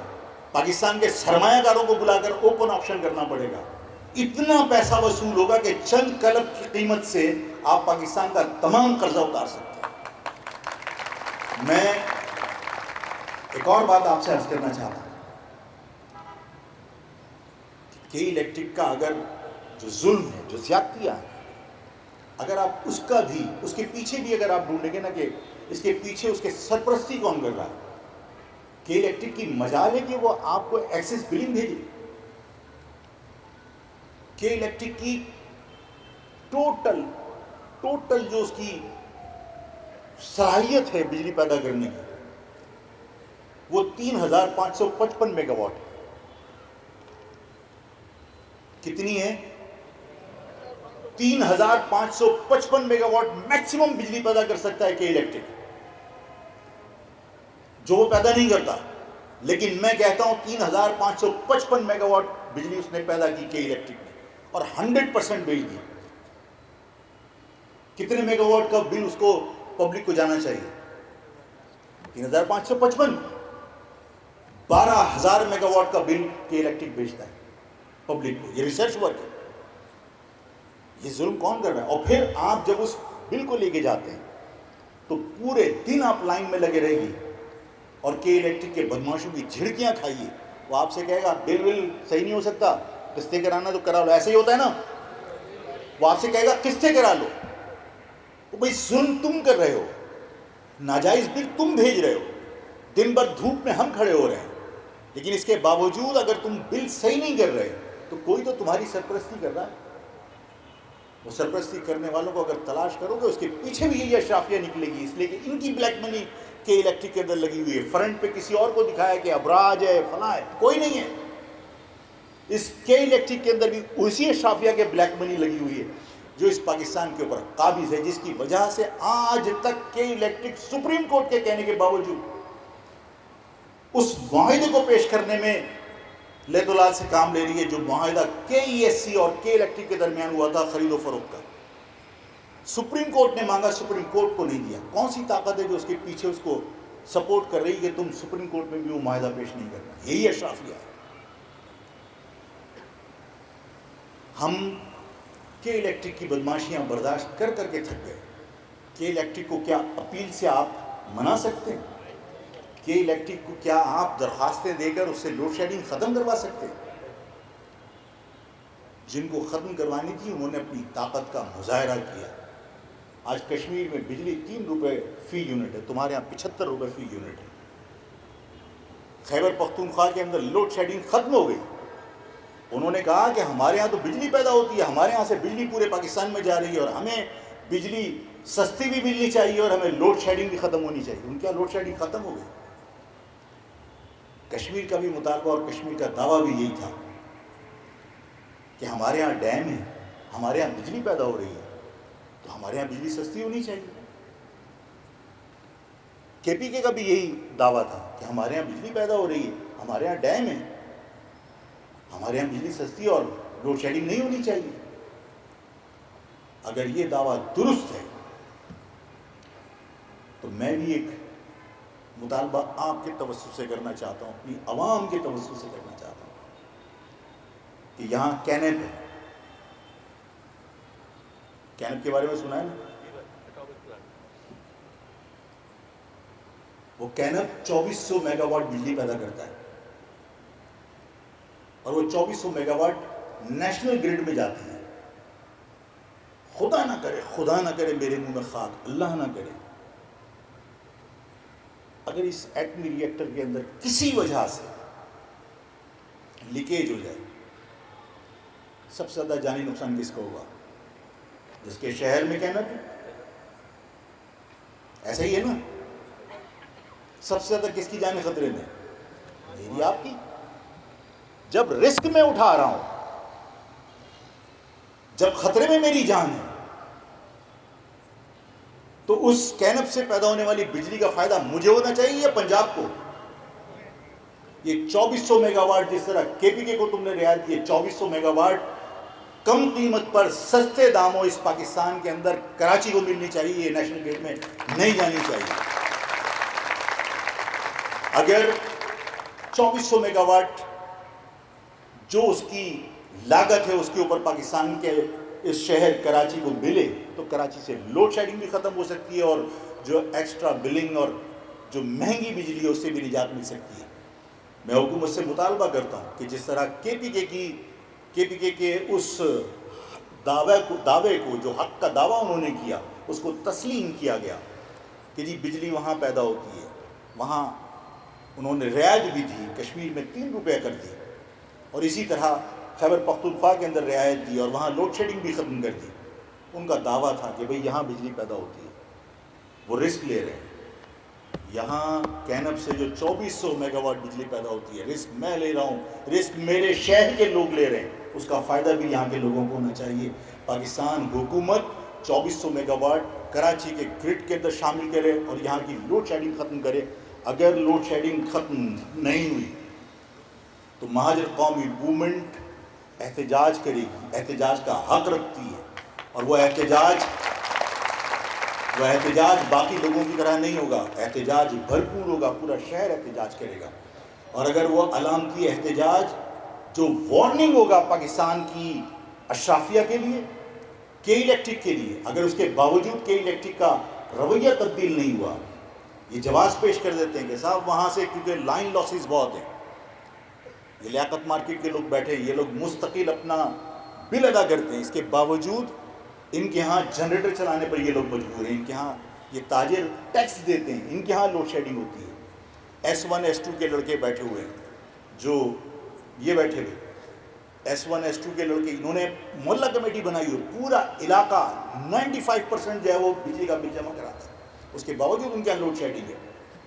پاکستان کے سرمایہ کاروں کو بلا کر اوپن آکشن کرنا پڑے گا. اتنا پیسہ وصول ہوگا کہ چند کلب کی قیمت سے آپ پاکستان کا تمام قرضہ اتار سکتے ہیں. میں ایک اور بات آپ سے عرض کرنا چاہتا ہوں کہ الیکٹرک کا اگر جو ظلم ہے, جو زیادتیاں ہیں, اگر آپ اس کا بھی, اس کے پیچھے بھی اگر آپ ڈھونڈیں گے نا کہ اس کے پیچھے اس کے سرپرستی کون کر رہا ہے, کہ الیکٹرک کی مجال ہے کہ وہ آپ کو ایکسس بلنگ بھیجے, کہ الیکٹرک کی ٹوٹل جو اس کی صلاحیت ہے بجلی پیدا کرنے کی وہ 3,555 میگا واٹ ہے. کتنی ہے؟ 3,555 میگا واٹ میکسیمم بجلی پیدا کر سکتا ہے کہ الیکٹرک, جو وہ پیدا نہیں کرتا. لیکن میں کہتا ہوں 3,555 میگا واٹ بجلی اس نے پیدا کی کہ الیکٹرک نے, اور 100% بیچ دی. کتنے میگا واٹ کا بل اس کو پبلک کو جانا چاہیے؟ 3,555. 12,000 میگا واٹ کا بل کہ الیکٹرک بیچتا ہے پبلک کو. یہ ریسرچ ورک ہے. یہ ظلم کون کر رہا ہے؟ اور پھر آپ جب اس بل کو لے کے جاتے ہیں تو پورے دن آپ لائن میں لگے رہیے اور کہ الیکٹرک کے بدماشوں کی جھڑکیاں کھائیے. وہ آپ سے کہے گا بل صحیح نہیں ہو سکتا, قسطیں کرانا تو کرا لو. ایسے ہی ہوتا ہے نا, وہ آپ سے کہے گا قسطیں کرا لو. بھائی ظلم تم کر رہے ہو, ناجائز بل تم بھیج رہے ہو, دن بھر دھوپ میں ہم کھڑے ہو رہے ہیں, لیکن اس کے باوجود اگر تم بل صحیح نہیں کر رہے تو کوئی تو تمہاری سرپرستی کر رہا ہے. وہ سرپرستی کرنے والوں کو اگر تلاش کرو گے اس کے پیچھے بھی یہی اشرافیہ نکلے گی, اس لیے کہ ان کی بلیک منی کے الیکٹرک کے اندر لگی ہوئی ہے. فرنٹ پہ کسی اور کو دکھایا کہ ابراج ہے, فلاں ہے, کوئی نہیں ہے. اس کے الیکٹرک کے اندر بھی اسی اشرافیہ کے بلیک منی لگی ہوئی ہے جو اس پاکستان کے اوپر قابض ہے, جس کی وجہ سے آج تک کے الیکٹرک سپریم کورٹ کے کہنے کے باوجود اس معاہدے کو پیش کرنے میں لیت و لال سے کام لے رہی ہے جو معاہدہ کے ای ایس سی اور کے الیکٹرک کے درمیان ہوا تھا خرید و فروخت کا. سپریم کورٹ نے مانگا, سپریم کورٹ کو نہیں دیا. کون سی طاقت ہے جو اس کے پیچھے اس کو سپورٹ کر رہی کہ تم سپریم کورٹ میں بھی وہ معاہدہ پیش نہیں کرنا؟ یہی اشرافیہ ہے. ہم کے الیکٹرک کی بدماشیاں برداشت کر کر کے تھک گئے. کہ الیکٹرک کو کیا اپیل سے آپ منا سکتے ہیں؟ کہ الیکٹرک کو کیا آپ درخواستیں دے کر اس سے لوڈ شیڈنگ ختم کروا سکتے ہیں؟ جن کو ختم کروانی تھی انہوں نے اپنی طاقت کا مظاہرہ کیا. آج کشمیر میں بجلی 3 روپے فی یونٹ ہے, تمہارے یہاں 75 روپے فی یونٹ ہے. خیبر پختونخوا کے اندر لوڈ شیڈنگ ختم ہو گئی. انہوں نے کہا کہ ہمارے یہاں تو بجلی پیدا ہوتی ہے, ہمارے یہاں سے بجلی پورے پاکستان میں جا رہی ہے اور ہمیں بجلی سستی بھی ملنی چاہیے اور ہمیں لوڈ شیڈنگ بھی ختم ہونی چاہیے. ان کے یہاں لوڈ شیڈنگ ختم ہو گئی. کشمیر کا بھی مطالبہ اور کشمیر کا دعویٰ بھی یہی تھا کہ ہمارے ہاں ڈیم ہے، ہمارے ہاں بجلی پیدا ہو رہی ہے، تو ہمارے ہاں بجلی سستی ہونی چاہیے۔ کے پی کے کا بھی یہی دعویٰ تھا کہ ہمارے ہاں بجلی پیدا ہو رہی ہے، ہمارے ہاں ڈیم ہے، ہمارے ہاں بجلی سستی اور لوڈ شیڈنگ نہیں ہونی چاہیے۔ اگر یہ دعویٰ درست ہے تو میں بھی ایک مطالبہ آپ کے توسط سے کرنا چاہتا ہوں، اپنی عوام کے توسط سے کرنا چاہتا ہوں کہ یہاں کینپ ہے، کینپ کے بارے میں سنا ہے نا؟ وہ کینپ 2400 میگا واٹ بجلی پیدا کرتا ہے، اور وہ 2400 میگا واٹ نیشنل گرڈ میں جاتی ہے۔ خدا نہ کرے میرے منہ میں خاک، اللہ نہ کرے، اگر اس ایٹمی ری ایکٹر کے اندر کسی وجہ سے لیکیج ہو جائے، سب سے زیادہ جانی نقصان کس کو ہوگا؟ جس کے شہر میں کہنا بھی ایسا ہی ہے نا۔ سب سے زیادہ کس کی جانیں خطرے میں؟ میری، آپ کی۔ جب رسک میں اٹھا رہا ہوں، جب خطرے میں میری جان ہے، تو اس کینپ سے پیدا ہونے والی بجلی کا فائدہ مجھے ہونا چاہیے یا پنجاب کو؟ یہ 2400 میگا واٹ جس طرح کے پی کے کو تم نے رعایت کی، 2400 میگا واٹ کم قیمت پر سستے داموں اس پاکستان کے اندر کراچی کو ملنی چاہیے، یہ نیشنل گرڈ میں نہیں جانی چاہیے۔ اگر 2400 میگا واٹ جو اس کی لاگت ہے اس کے اوپر پاکستان کے اس شہر کراچی کو ملے تو کراچی سے لوڈ شیڈنگ بھی ختم ہو سکتی ہے، اور جو ایکسٹرا بلنگ اور جو مہنگی بجلی ہے اس سے بھی نجات مل سکتی ہے۔ میں حکومت سے مطالبہ کرتا ہوں کہ جس طرح کے پی کے اس دعوے کو جو حق کا دعویٰ انہوں نے کیا اس کو تسلیم کیا گیا کہ جی بجلی وہاں پیدا ہوتی ہے، وہاں انہوں نے رعایت بھی دی، کشمیر میں 3 روپے کر دی، اور اسی طرح خیبر پختونخوا کے اندر رعایت دی اور وہاں لوڈ شیڈنگ بھی ختم کر دی۔ ان کا دعویٰ تھا کہ بھئی یہاں بجلی پیدا ہوتی ہے، وہ رسک لے رہے ہیں۔ یہاں کینپ سے جو 2400 میگا واٹ بجلی پیدا ہوتی ہے، رسک میں لے رہا ہوں، رسک میرے شہر کے لوگ لے رہے ہیں، اس کا فائدہ بھی یہاں کے لوگوں کو ہونا چاہیے۔ پاکستان حکومت 2400 میگا واٹ کراچی کے گرڈ کے اندر شامل کرے اور یہاں کی لوڈ شیڈنگ ختم کرے۔ اگر لوڈ شیڈنگ ختم نہیں ہوئی تو مہاجر قومی موومنٹ احتجاج کرے گی، احتجاج کا حق رکھتی ہے، اور وہ احتجاج باقی لوگوں کی طرح نہیں ہوگا، احتجاج بھرپور ہوگا، پورا شہر احتجاج کرے گا۔ اور اگر وہ علامتی احتجاج جو وارننگ ہوگا پاکستان کی اشرافیہ کے لیے، کے الیکٹرک کے لیے، اگر اس کے باوجود کے الیکٹرک کا رویہ تبدیل نہیں ہوا، یہ جواز پیش کر دیتے ہیں کہ صاحب وہاں سے کیونکہ لائن لاسز بہت ہیں، یہ لیاقت مارکیٹ کے لوگ بیٹھے ہیں، یہ لوگ مستقل اپنا بل ادا کرتے ہیں، اس کے باوجود ان کے ہاں جنریٹر چلانے پر یہ لوگ مجبور ہیں، ان کے ہاں یہ تاجر ٹیکس دیتے ہیں، ان کے ہاں لوڈ شیڈنگ ہوتی ہے۔ S1 S2 کے لڑکے بیٹھے ہوئے ہیں، جو یہ بیٹھے ہوئے S1 S2 کے لڑکے، انہوں نے محلہ کمیٹی بنائی ہوئی، پورا علاقہ 95% جو ہے وہ بجلی کا بل جمع کراتا ہے، اس کے باوجود ان کے ہاں لوڈ شیڈنگ ہے۔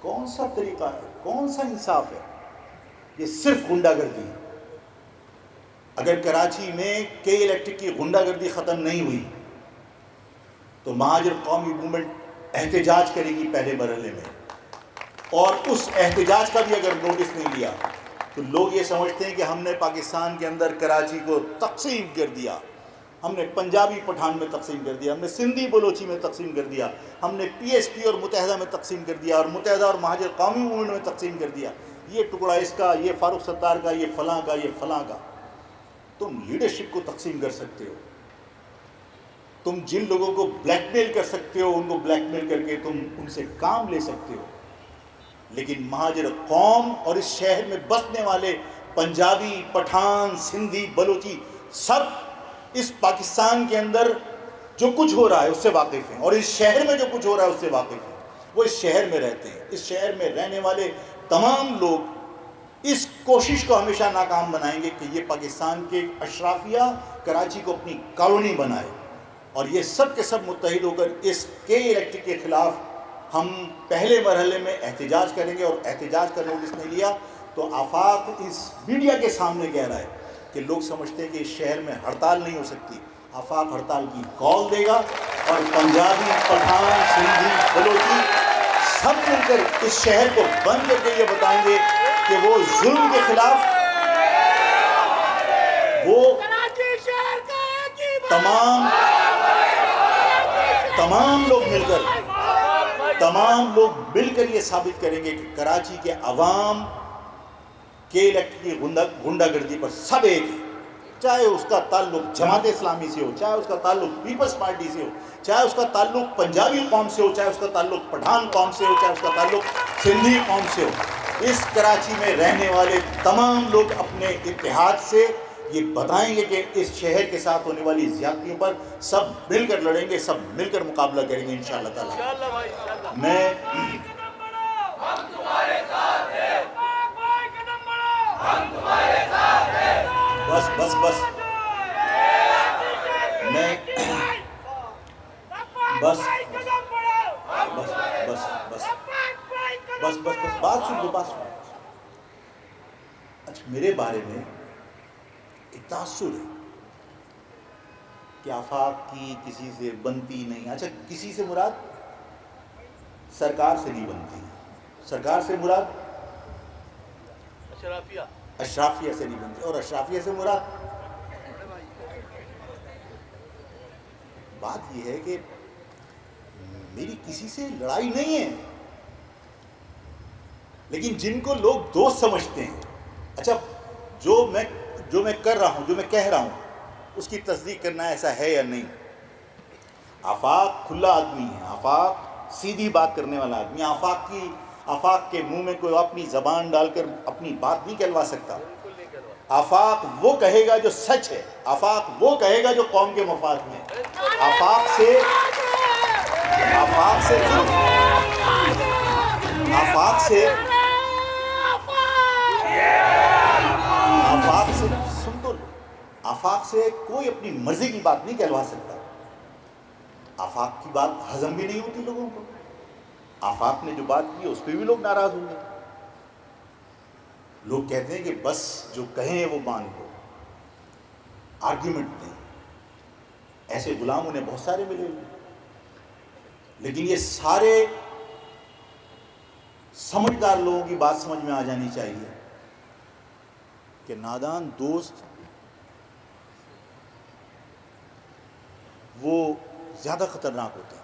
کون سا طریقہ ہے، کون سا انصاف ہے؟ یہ صرف غنڈہ گردی ہے۔ اگر کراچی میں کے الیکٹرک کی غنڈہ گردی ختم نہیں ہوئی تو مہاجر قومی موومنٹ احتجاج کرے گی پہلے مرحلے میں، اور اس احتجاج کا بھی اگر نوٹس نہیں لیا تو لوگ یہ سمجھتے ہیں کہ ہم نے پاکستان کے اندر کراچی کو تقسیم کر دیا، ہم نے پنجابی پٹھان میں تقسیم کر دیا، ہم نے سندھی بلوچی میں تقسیم کر دیا، ہم نے PSP اور متحدہ میں تقسیم کر دیا، اور متحدہ اور مہاجر قومی موومنٹ میں تقسیم کر دیا، یہ ٹکڑا اس کا، یہ فاروق ستار کا، یہ فلاں کا، یہ فلاں کا۔ تم لیڈرشپ کو تقسیم کر سکتے ہو، تم جن لوگوں کو بلیک میل کر سکتے ہو ان کو بلیک میل کر کے تم ان سے کام لے سکتے ہو، لیکن مہاجر قوم اور اس شہر میں بسنے والے پنجابی، پٹھان، سندھی، بلوچی، سب اس پاکستان کے اندر جو کچھ ہو رہا ہے اس سے واقف ہیں، اور اس شہر میں جو کچھ ہو رہا ہے اس سے واقف ہیں۔ وہ اس شہر میں رہتے ہیں، اس شہر میں رہنے والے تمام لوگ اس کوشش کو ہمیشہ ناکام بنائیں گے کہ یہ پاکستان کے اشرافیہ کراچی کو اپنی کالونی بنائے، اور یہ سب کے سب متحد ہو کر اس کے الیکٹرک کے خلاف ہم پہلے مرحلے میں احتجاج کریں گے۔ اور احتجاج کا نوٹس نہیں لیا تو آفاق اس میڈیا کے سامنے کہہ رہا ہے کہ لوگ سمجھتے ہیں کہ اس شہر میں ہڑتال نہیں ہو سکتی. آفاق ہڑتال کی کال دے گا اور پنجابی، پٹھان، سندھی، بلوچی سب مل کر اس شہر کو بند کر کے یہ بتائیں گے کہ وہ ظلم کے خلاف وہ تمام لوگ مل کر یہ ثابت کریں گے کہ کراچی کے عوام کے الیکٹرک غنڈہ گردی پر سب ایک ہے. چاہے اس کا تعلق جماعت اسلامی سے ہو، چاہے اس کا تعلق پیپلز پارٹی سے ہو، چاہے اس کا تعلق پنجابی قوم سے ہو، چاہے اس کا تعلق پٹھان قوم سے ہو، چاہے اس کا تعلق سندھی قوم سے ہو. اس کراچی میں رہنے والے تمام لوگ اپنے اتحاد سے یہ بتائیں گے کہ اس شہر کے ساتھ ہونے والی زیادتیوں پر سب مل کر لڑیں گے، سب مل کر مقابلہ کریں گے انشاءاللہ تعالی. میں بس میں بس بات سن دو. اچھا، میرے بارے میں ایک تاثر ہے کہ آفاق کی کسی سے بنتی نہیں. اچھا، کسی سے مراد سرکار سے نہیں بنتی. سرکار سے مراد اشرافیہ سے نہیں بنتی. اور اشرافیہ سے مراد بات یہ ہے کہ میری کسی سے لڑائی نہیں ہے، لیکن جن کو لوگ دوست سمجھتے ہیں. اچھا، جو میں کر رہا ہوں، جو میں کہہ رہا ہوں، اس کی تصدیق کرنا ایسا ہے یا نہیں. آفاق کھلا آدمی ہے، آفاق سیدھی بات کرنے والا آدمی. آفاق کے منہ میں کوئی اپنی زبان ڈال کر اپنی بات نہیں کہلوا سکتا. آفاق وہ کہے گا جو سچ ہے، آفاق وہ کہے گا جو قوم کے مفاد میں. آفاق سے آفاق سے کوئی اپنی مرضی کی بات نہیں کہلوا سکتا. آفاق کی بات ہضم بھی نہیں ہوتی لوگوں کو. آفاق نے جو بات کی اس پہ بھی لوگ ناراض ہوں گے. لوگ کہتے ہیں کہ بس جو کہیں وہ مان لو، آرگیومنٹ نہیں. ایسے غلام انہیں بہت سارے ملے ہوئے، لیکن یہ سارے سمجھدار لوگوں کی بات سمجھ میں آ جانی چاہیے کہ نادان دوست وہ زیادہ خطرناک ہوتے ہیں.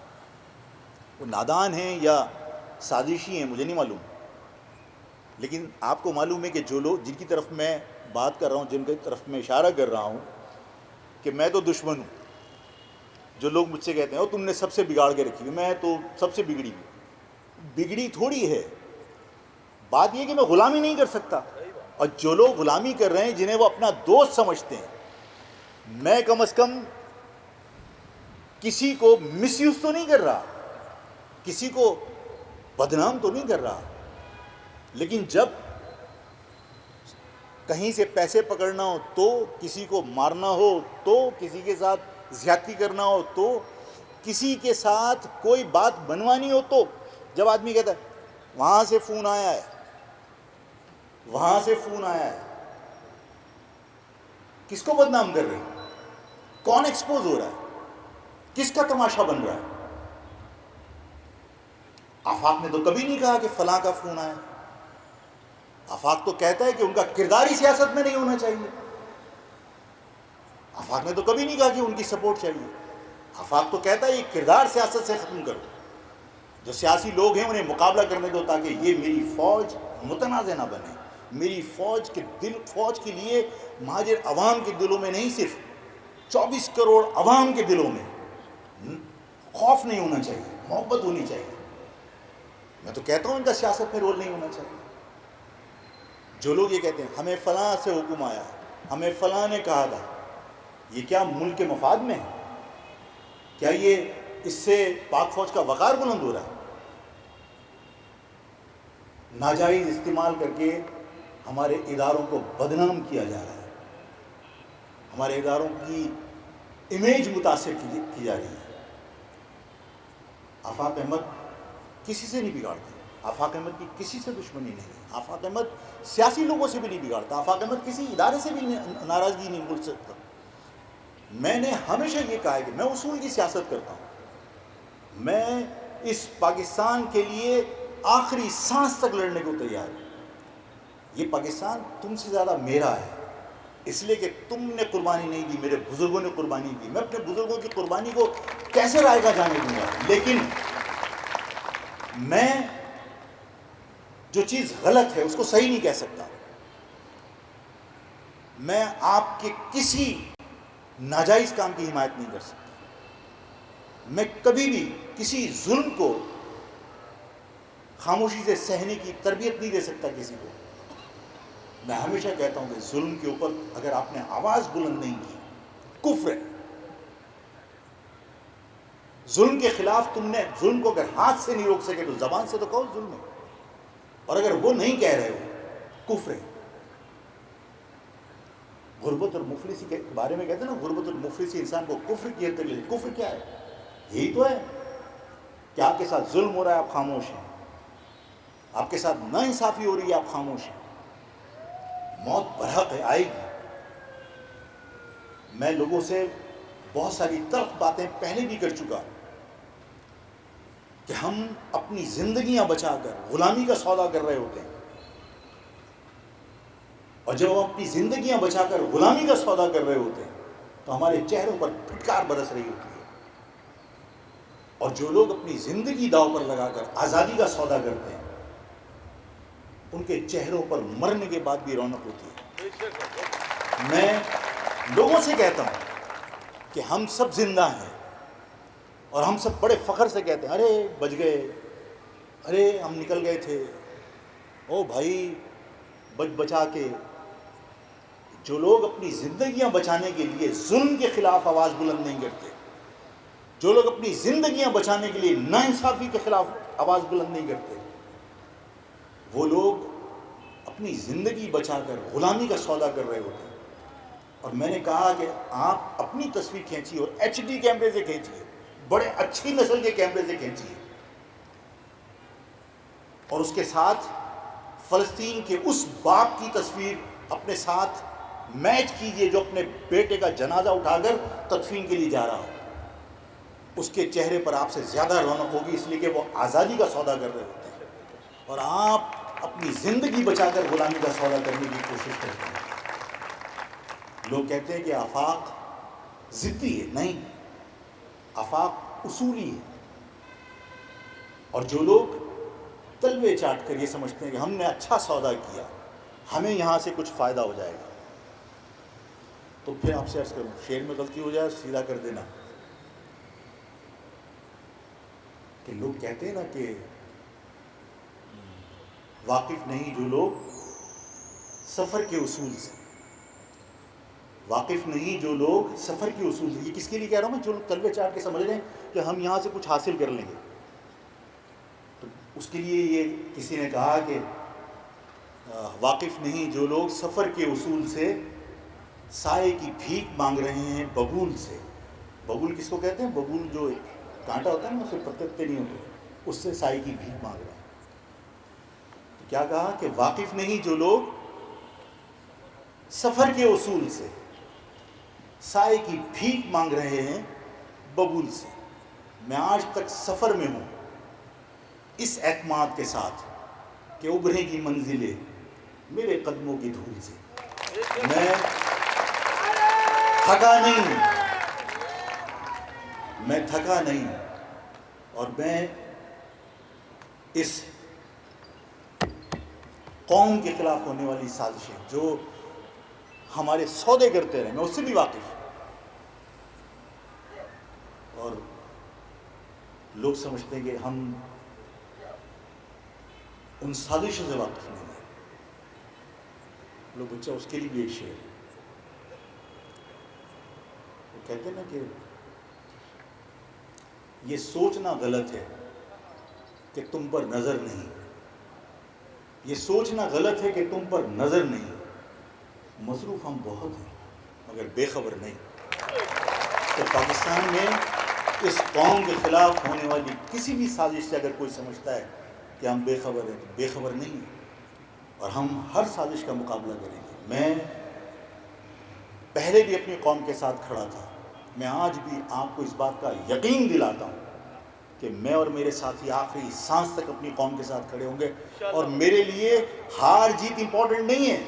وہ نادان ہیں یا سازشی ہیں مجھے نہیں معلوم، لیکن آپ کو معلوم ہے کہ جو لوگ جن کی طرف میں بات کر رہا ہوں، جن کی طرف میں اشارہ کر رہا ہوں کہ میں تو دشمن ہوں. جو لوگ مجھ سے کہتے ہیں تم نے سب سے بگاڑ کے رکھی ہوئی، میں تو سب سے بگڑی تھوڑی ہے. بات یہ کہ میں غلامی نہیں کر سکتا. اور جو لوگ غلامی کر رہے ہیں، جنہیں وہ اپنا دوست سمجھتے ہیں، میں کم از کم کسی کو مس یوز تو نہیں کر رہا، کسی کو بدنام تو نہیں کر رہا. لیکن جب کہیں سے پیسے پکڑنا ہو تو، کسی کو مارنا ہو تو، کسی کے ساتھ زیادتی کرنا ہو تو، کسی کے ساتھ کوئی بات بنوانی ہو تو، جب آدمی کہتا ہے وہاں سے فون آیا ہے، کس کو بدنام کر رہے ہیں؟ کون ایکسپوز ہو رہا ہے؟ کس کا تماشا بن رہا ہے؟ آفاق نے تو کبھی نہیں کہا کہ فلاں کا فون آیا. آفاق تو کہتا ہے کہ ان کا کردار ہی سیاست میں نہیں ہونا چاہیے. آفاق نے تو کبھی نہیں کہا کہ ان کی سپورٹ چاہیے. آفاق تو کہتا ہے یہ کردار سیاست سے ختم کرو. جو سیاسی لوگ ہیں انہیں مقابلہ کرنے دو تاکہ یہ میری فوج متنازع نہ بنے. میری فوج کے لیے مہاجر عوام کے دلوں میں نہیں، صرف 24 کروڑ عوام کے دلوں میں خوف نہیں ہونا چاہیے، محبت ہونی چاہیے. میں تو کہتا ہوں ان کا سیاست میں رول نہیں ہونا چاہیے. جو لوگ یہ کہتے ہیں ہمیں فلاں سے حکم آیا، ہمیں فلاں نے کہا تھا، یہ کیا ملک کے مفاد میں ہے؟ کیا یہ اس سے پاک فوج کا وقار بلند ہو رہا ہے؟ ناجائز استعمال کر کے ہمارے اداروں کو بدنام کیا جا رہا ہے، ہمارے اداروں کی امیج متاثر کی جا رہی ہے. آفاق احمد کسی سے نہیں بگاڑتے. آفاق احمد کی کسی سے دشمنی نہیں ہے. آفاق احمد سیاسی لوگوں سے بھی نہیں بگاڑتا. آفاق احمد کسی ادارے سے بھی ناراضگی نہیں بول سکتا. میں نے ہمیشہ یہ کہا ہے کہ میں اصول کی سیاست کرتا ہوں. میں اس پاکستان کے لیے آخری سانس تک لڑنے کو تیار ہوں. یہ پاکستان تم سے زیادہ میرا ہے، اس لیے کہ تم نے قربانی نہیں دی، میرے بزرگوں نے قربانی دی. میں اپنے بزرگوں کی قربانی کو کیسے رائے گا جانے دوں گا؟ لیکن میں جو چیز غلط ہے اس کو صحیح نہیں کہہ سکتا. میں آپ کے کسی ناجائز کام کی حمایت نہیں کر سکتا. میں کبھی بھی کسی ظلم کو خاموشی سے سہنے کی تربیت نہیں دے سکتا کسی کو. میں ہمیشہ کہتا ہوں کہ ظلم کے اوپر اگر آپ نے آواز بلند نہیں کی، کفر ہے. ظلم کے خلاف تم نے ظلم کو اگر ہاتھ سے نہیں روک سکے تو زبان سے تو کہو ظلم ہے، اور اگر وہ نہیں کہہ رہے ہو کفر ہے. غربت اور مفلسی کے بارے میں کہتے ہیں نا، غربت اور مفلسی انسان کو کفر کی حد تک لے. کفر کیا ہے؟ یہی تو ہے کہ آپ کے ساتھ ظلم ہو رہا ہے، آپ خاموش ہیں. آپ کے ساتھ ناانصافی ہو رہی ہے، آپ خاموش ہیں. موت برحق ہے، آئے گی. میں لوگوں سے بہت ساری تلخ باتیں پہلے بھی کر چکا کہ ہم اپنی زندگیاں بچا کر غلامی کا سودا کر رہے ہوتے ہیں، اور جب ہم اپنی زندگیاں بچا کر غلامی کا سودا کر رہے ہوتے ہیں تو ہمارے چہروں پر پھٹکار برس رہی ہوتی ہے. اور جو لوگ اپنی زندگی داؤ پر لگا کر آزادی کا سودا کرتے ہیں ان کے چہروں پر مرنے کے بعد بھی رونق ہوتی ہے. میں لوگوں سے کہتا ہوں کہ ہم سب زندہ ہیں، اور ہم سب بڑے فخر سے کہتے ہیں ارے بچ گئے، ارے ہم نکل گئے تھے. او بھائی، بچا کے. جو لوگ اپنی زندگیاں بچانے کے لیے ظلم کے خلاف آواز بلند نہیں کرتے، جو لوگ اپنی زندگیاں بچانے کے لیے ناانصافی کے خلاف آواز بلند نہیں کرتے، وہ لوگ اپنی زندگی بچا کر غلامی کا سودا کر رہے ہوتے ہیں. اور میں نے کہا کہ آپ اپنی تصویر کھینچیے، اور ایچ ڈی کیمرے سے کھینچیے، بڑے اچھی نسل کے کیمرے سے کھینچیے، اور اس کے ساتھ فلسطین کے اس باپ کی تصویر اپنے ساتھ میچ کیجیے جو اپنے بیٹے کا جنازہ اٹھا کر تدفین کے لیے جا رہا ہو. اس کے چہرے پر آپ سے زیادہ رونق ہوگی، اس لیے کہ وہ آزادی کا سودا کر رہے ہوتے ہیں، اور آپ اپنی زندگی بچا کر غلامی کا سودا کرنے کی کوشش کرتے ہیں. لوگ کہتے ہیں کہ آفاق ضدی ہے. نہیں، آفاق اصولی ہے. اور جو لوگ تلوے چاٹ کر یہ سمجھتے ہیں کہ ہم نے اچھا سودا کیا، ہمیں یہاں سے کچھ فائدہ ہو جائے گا، تو پھر آپ سے عرض کروں، شعر میں غلطی ہو جائے سیدھا کر دینا. کہ لوگ کہتے ہیں نا کہ واقف نہیں جو لوگ سفر کے اصول سے، واقف نہیں جو لوگ سفر کے اصول سے. یہ کس کے لیے کہہ رہا ہوں میں؟ جو لوگ تلوے چاٹ کے سمجھ رہے ہیں کہ ہم یہاں سے کچھ حاصل کر لیں گے. تو اس کے لیے یہ کسی نے کہا کہ واقف نہیں جو لوگ سفر کے اصول سے سائے کی بھیک مانگ رہے ہیں ببول سے. ببول کس کو کہتے ہیں؟ ببول جو کانٹا ہوتا ہے نا، اس سے پتے نہیں ہوتے، اس سے سائے کی بھیک مانگ رہے ہیں. تو کیا کہا کہ واقف نہیں جو لوگ سفر کے اصول سے سائے کی بھیک مانگ رہے ہیں ببول سے. میں آج تک سفر میں ہوں اس اعتماد کے ساتھ کہ ابھرے کی منزلیں میرے قدموں کی دھول سے. میں تھکا نہیں، میں تھکا نہیں، اور میں اس قوم کے خلاف ہونے والی سازشیں جو ہمارے سودے کرتے رہے، میں اس سے بھی واقف ہوں. اور لوگ سمجھتے ہیں کہ ہم ان سازشوں سے واقف نہیں ہیں. لوگ بچہ اس کے لیے بھی ایک شعر ہے، وہ کہتے ہیں نا کہ یہ سوچنا غلط ہے کہ تم پر نظر نہیں، یہ سوچنا غلط ہے کہ تم پر نظر نہیں. مصروف ہم بہت ہیں مگر بے خبر نہیں. تو پاکستان میں اس قوم کے خلاف ہونے والی کسی بھی سازش سے اگر کوئی سمجھتا ہے کہ ہم بے خبر ہیں، بے خبر نہیں ہیں، اور ہم ہر سازش کا مقابلہ کریں گے۔ میں پہلے بھی اپنی قوم کے ساتھ کھڑا تھا، میں آج بھی آپ کو اس بات کا یقین دلاتا ہوں کہ میں اور میرے ساتھی آخری سانس تک اپنی قوم کے ساتھ کھڑے ہوں گے، اور میرے لیے ہار جیت امپورٹنٹ نہیں ہے،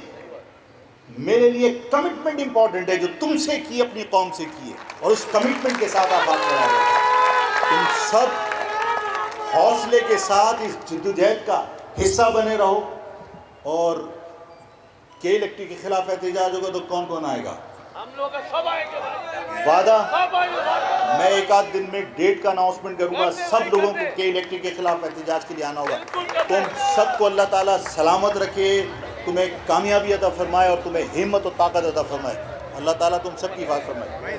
میرے لیے کمٹمنٹ امپورٹنٹ ہے جو تم سے کی، اپنی قوم سے کی ہے، اور اس کمٹمنٹ کے ساتھ آپ آگے بڑھ رہے ہیں۔ تم سب حوصلے کے ساتھ اس جدوجہد کا حصہ بنے رہو، اور کے الیکٹرک کے خلاف احتجاج ہوگا تو کون کون آئے گا؟ ہم لوگ سب آئیں گے، وعدہ؟ سب آئیں گے۔ میں ایک آدھ دن میں ڈیٹ کا اناؤنسمنٹ کروں گا، سب لوگوں کو کے الیکٹرک کے خلاف احتجاج کے لیے آنا ہوگا۔ تم سب کو اللہ تعالیٰ سلامت رکھے، تمہیں کامیابی عطا فرمائے، اور تمہیں ہمت و طاقت عطا فرمائے۔ اللہ تعالیٰ تم سب کی حفاظت فرمائے۔